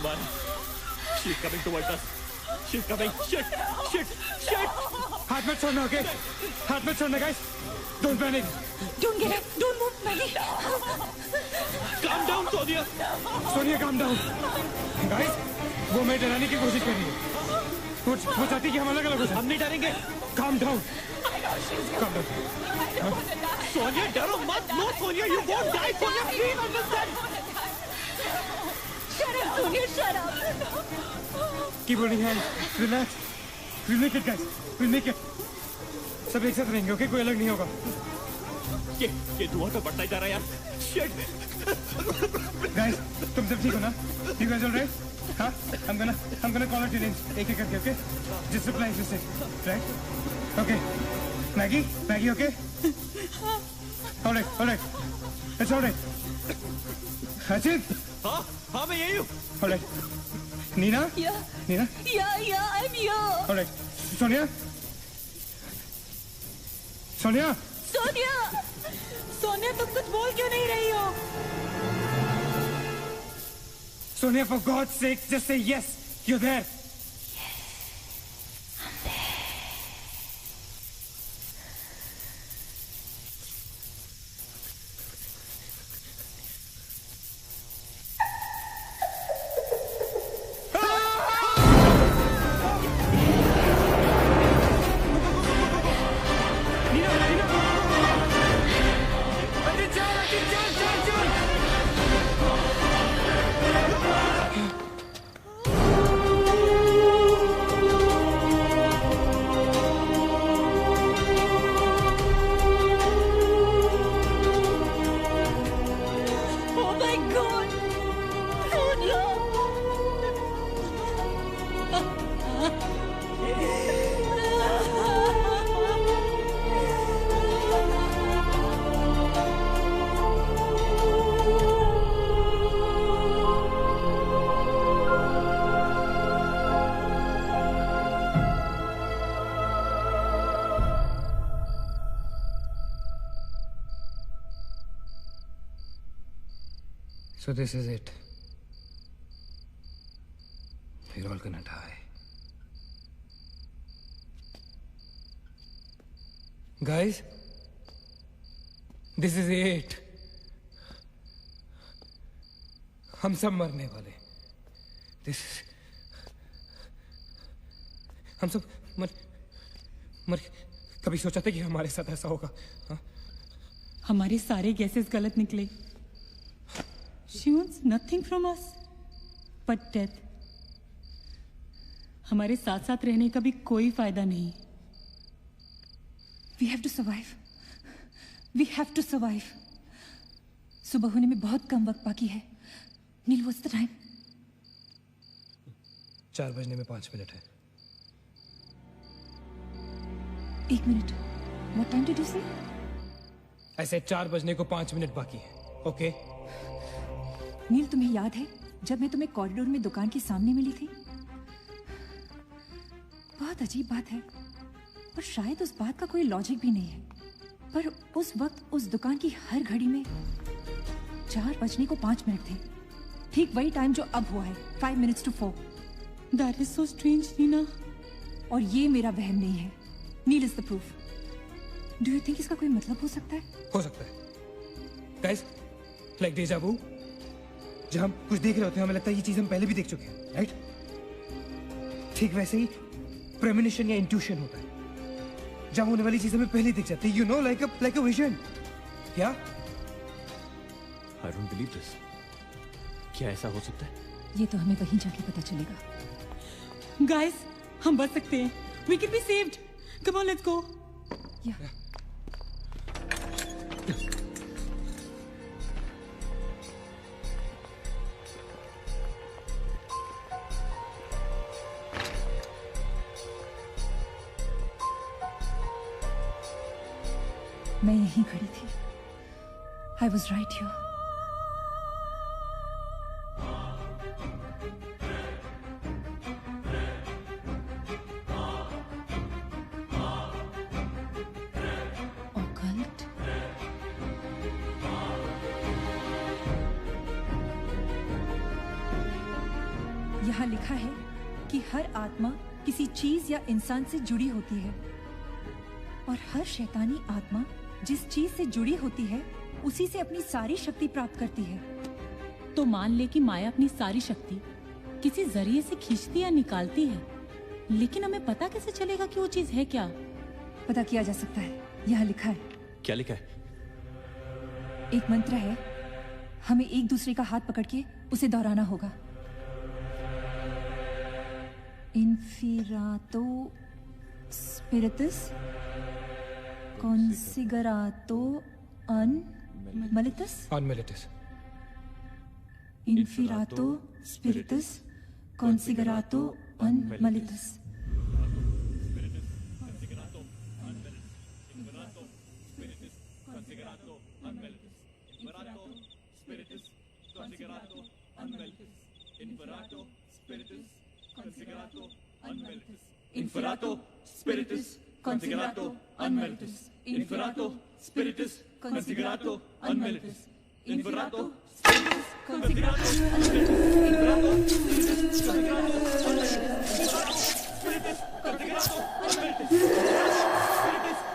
Man, she's coming towards us. She's coming. Shit! हाथ मत छोड़ना, okay? हाथ मत छोड़ना, guys. Don't panic. Don't get up. Don't move, Maggie. Calm down, Sonia. Sonia, calm down. Guys, वो मैं डराने की कोशिश कर रही है. वो चाहती है कि हम अलग-अलग हो जाएं. हम नहीं डरेंगे. Calm down. Calm down. Sonia, डरो मत. No, Sonia, you won't die. Sonia, please understand. Shut up, Sonia. Shut up. Keep holding hands. Relax. We'll make it, guys. We'll make it. सब एक साथ रहेंगे, okay? कोई अलग नहीं होगा. ये धुआं तो बढ़ता ही जा रहा है यार. Shit. Guys, तुम सब ठीक हो ना? You guys all right? हाँ? I'm gonna call out your names एक एक करके, okay? Just reply just say, right? Okay. Maggie, okay? All right. It's all right. Rachit? हाँ मैं यही हूँ. All right. Nina? Yeah. Nina? Yeah, I'm here. All right. Sonia? Sonia, तुम कुछ बोल क्यों नहीं रही हो? Sonia, for God's sake, just say yes. You're there. So this is it. We're all gonna die. Guys, this is it. हम सब मरने वाले. This is... हम सब मर कभी सोचा था कि हमारे साथ ऐसा होगा? हाँ? हमारे सारे गैसेस गलत निकले. She wants nothing from us but death. हमारे साथ साथ रहने का भी कोई फायदा नहीं. We have to survive. We have to survive. सुबह होने में बहुत कम वक्त बाकी है. नील, what's the time? 4 बजने में 5 मिनट है. एक minute, what time did you से? ऐसे 4 बजने को 5 मिनट बाकी है. ओके? नील, तुम्हें याद है जब मैं तुम्हें कॉरिडोर में दुकान के सामने मिली थी? बहुत अजीब बात है और शायद उस बात का कोई लॉजिक भी नहीं है, पर उस वक्त उस दुकान की हर घड़ी में 4 बजने को 5 मिनट थे. ठीक वही टाइम जो अब हुआ है, 5 minutes to 4. That is so strange, Neena. और ये मेरा वहम नहीं है. Neel is the proof. Do you think इसका कोई मतलब हो सकता है? हो सकता है. गाइस, लाइक डेजा वू, जब हम कुछ देख रहे होते हैं हमें लगता है ये चीज हम पहले भी देख चुके हैं, राइट? ठीक वैसे ही प्रेमोनिशन या इंट्यूशन होता है, जब होने वाली चीज हमें पहले दिख जाती है, you know, like a vision. क्या? I don't believe this. क्या ऐसा हो सकता है? ये तो हमें वहीं जाके पता चलेगा. Guys, हम बच सकते हैं. We can be saved. Come on, let's go. Yeah. मैं यहीं खड़ी थी. I was right here. Occult. यहाँ लिखा है कि हर आत्मा किसी चीज या इंसान से जुड़ी होती है और हर शैतानी आत्मा जिस चीज से जुड़ी होती है उसी से अपनी सारी शक्ति प्राप्त करती है. तो मान ले कि माया अपनी सारी शक्ति किसी जरिए से खींचती या निकालती है, लेकिन हमें पता कैसे चलेगा कि वो चीज है क्या? पता किया जा सकता है. यहाँ लिखा है. क्या लिखा है? एक मंत्र है, हमें एक दूसरे का हाथ पकड़ के उसे दोहराना होगा. इन्फिरातो स्पिरिटस कॉन्सिगरातो अनमिलिटस. Inferato spiritus considerato unmalitus. Inferato spiritus considerato unmelitus. Inferato spiritus considerato unmelitus. Inferato spiritus considerato unmelitus. Inferato spiritus considerato unmelitus. Spiritus considerato unmelitus. Spiritus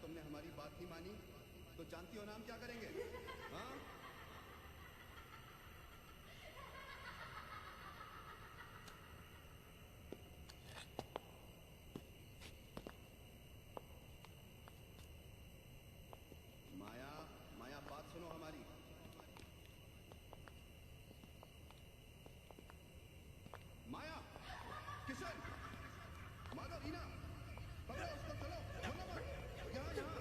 तुमने हमारी बात नहीं मानी तो जानती हो ना हम क्या करेंगे? हाँ? माया, माया बात सुनो हमारी. माया, किशन, माधव, रीना, पकड़ो उसको, चलो, बोलो मत. यहाँ, यहाँ.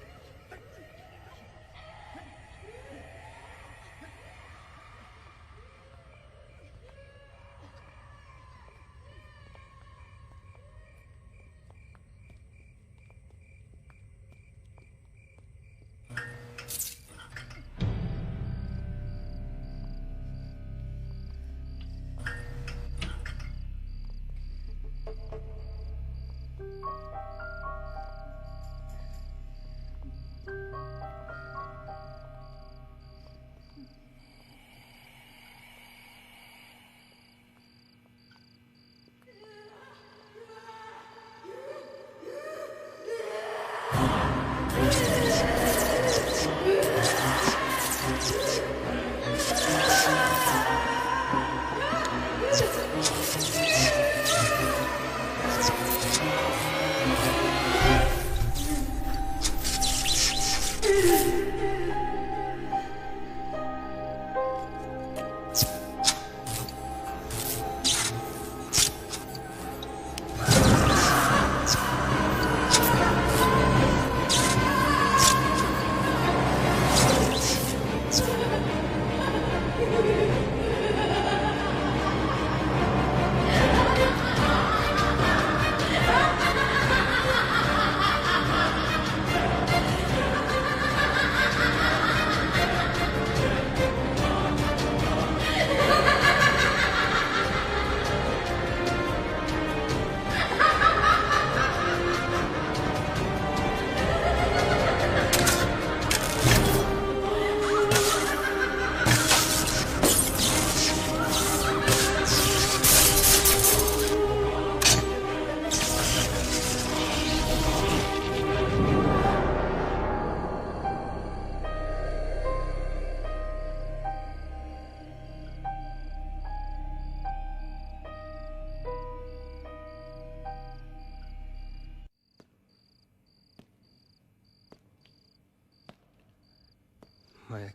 माया,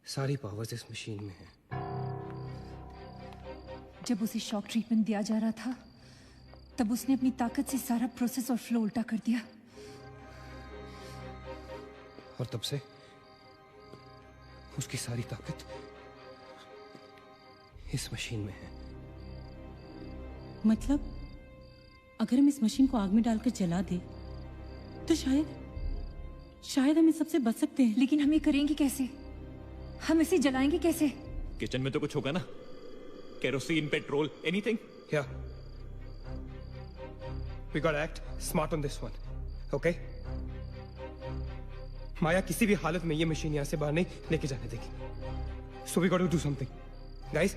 सारी पावर्स इस मशीन में है। जब उसे शॉक ट्रीटमेंट दिया जा रहा था तब उसने अपनी ताकत से सारा प्रोसेस और फ्लो उल्टा कर दिया, और तब से उसकी सारी ताकत इस मशीन में है। मतलब अगर हम इस मशीन को आग में डालकर जला दे तो शायद हम इस सबसे बच सकते हैं। लेकिन हम ये करेंगे कैसे? हम इसे जलाएंगे कैसे? किचन में तो कुछ होगा ना, kerosene, petrol, anything. Yeah. We gotta act smart on this one, okay? माया किसी भी हालत में ये मशीन यहाँ से बाहर नहीं लेके जाने देगी। So we gotta do something. Guys,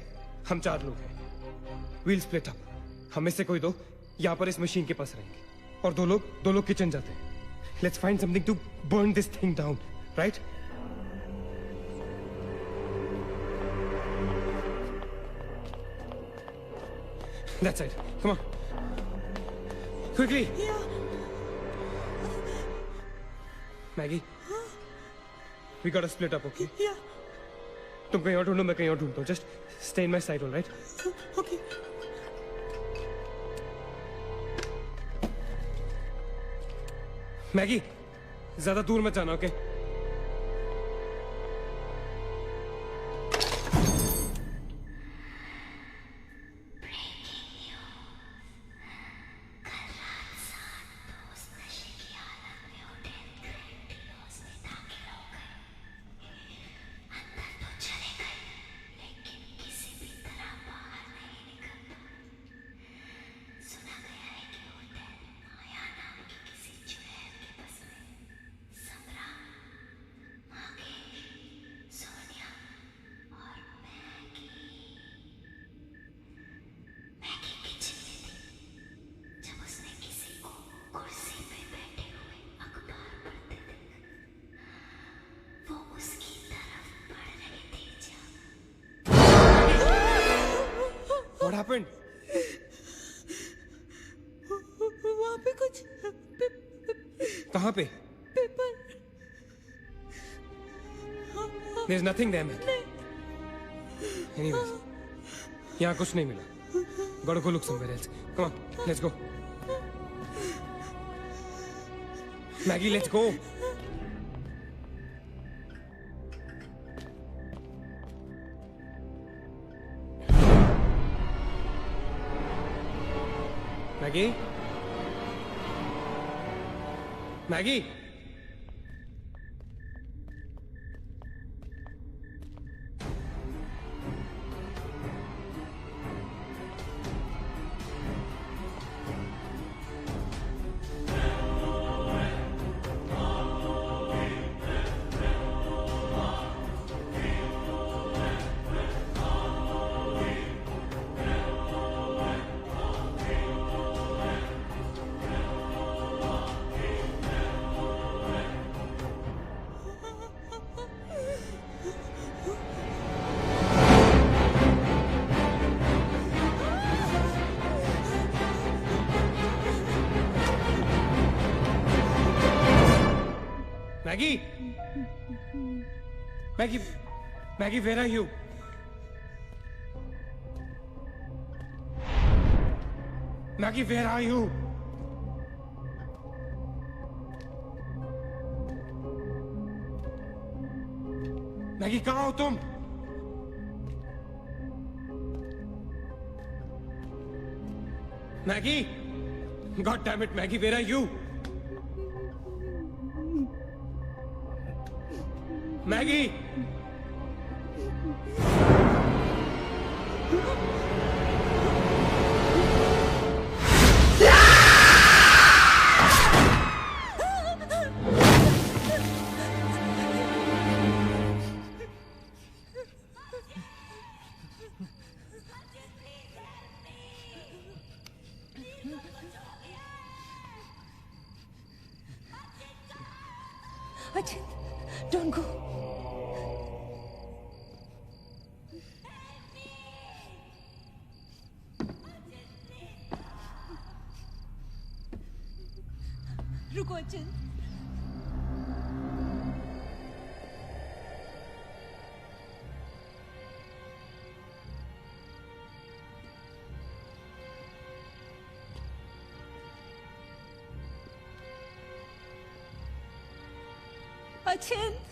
हम 4 लोग हैं। We'll split up. हमें से कोई 2 यहाँ पर इस मशीन के पास रहेंगे और 2 लोग किचन जाते हैं। Let's find something to burn this thing down, right? That side. Come on. Quickly. Yeah. Maggie. We gotta split up, okay? Yeah. तुम कहीं और ढूंढो, मैं कहीं और ढूंढता हूँ. Just stay in my side, all right? Okay. Maggi, ज्यादा दूर मत जाना, ओके? What happened? वहाँ पे कुछ कहाँ पे? Paper. There's nothing there, man. Anyways, यहाँ कुछ नहीं मिला. Gotta go look somewhere else. Come on, let's go. Maggie, let's go. Maggie? Maggie? Maggie, where are you? Maggie, where are you? Maggie, कहाँ हो तुम? Maggie! God damn it, Maggie, where are you? Maggie! Ajit, don't go. रुको अचिंत। अचिंत।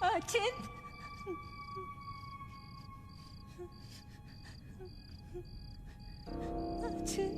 Achin! Achin!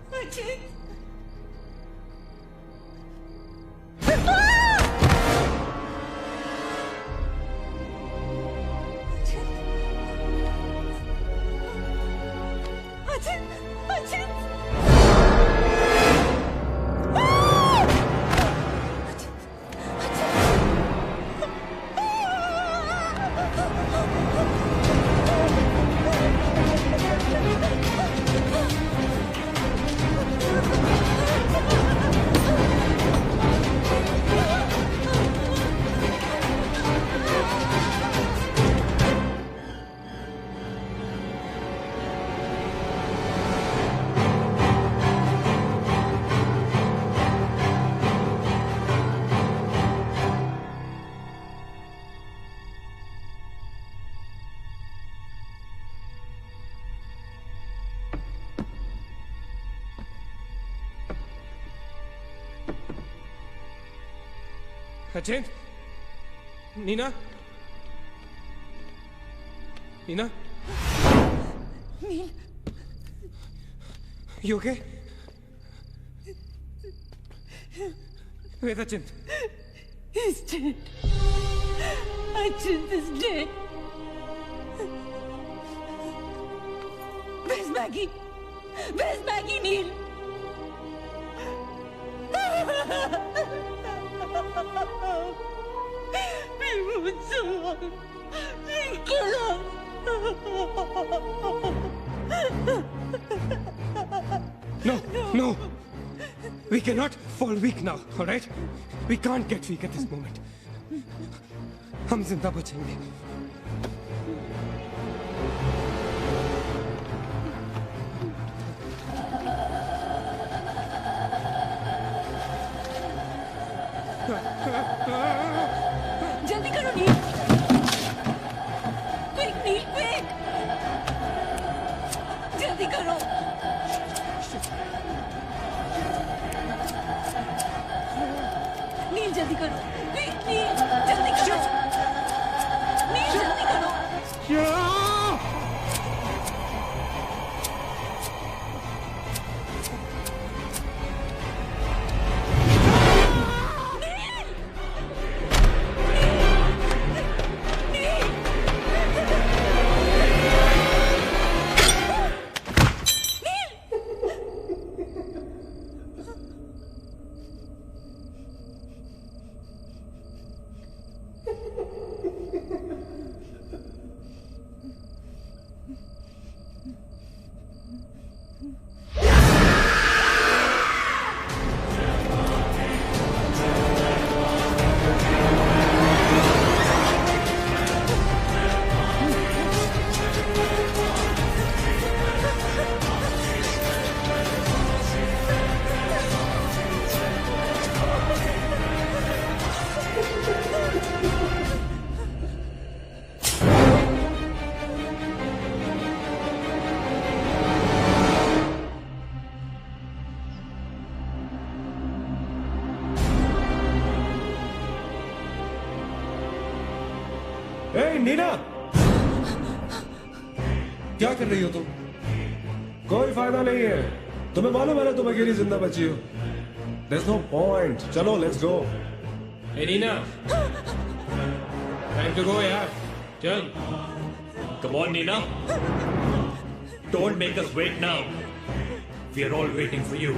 Achin! Achin? Nina? Nina? Neil. You okay? Where's Achin? He's dead. Achin is dead. Where's Maggie? Where's Maggie, Neil? No. We cannot fall weak now, all right? We can't get weak at this moment. हम जिंदा बचेंगे। जल्दी करो नील, quick नील quick, जल्दी करो। नील जल्दी करो, quick नील जल्दी करो, नील जल्दी करो। नीना, क्या कर रही हो तुम? कोई फायदा नहीं है, तुम्हें मालूम है ना तुम अकेली जिंदा बची हो। There's no point. चलो let's go. Hey Neena, time to go यार, चल। Come on, Nina. Don't make us wait now. We are all waiting for you.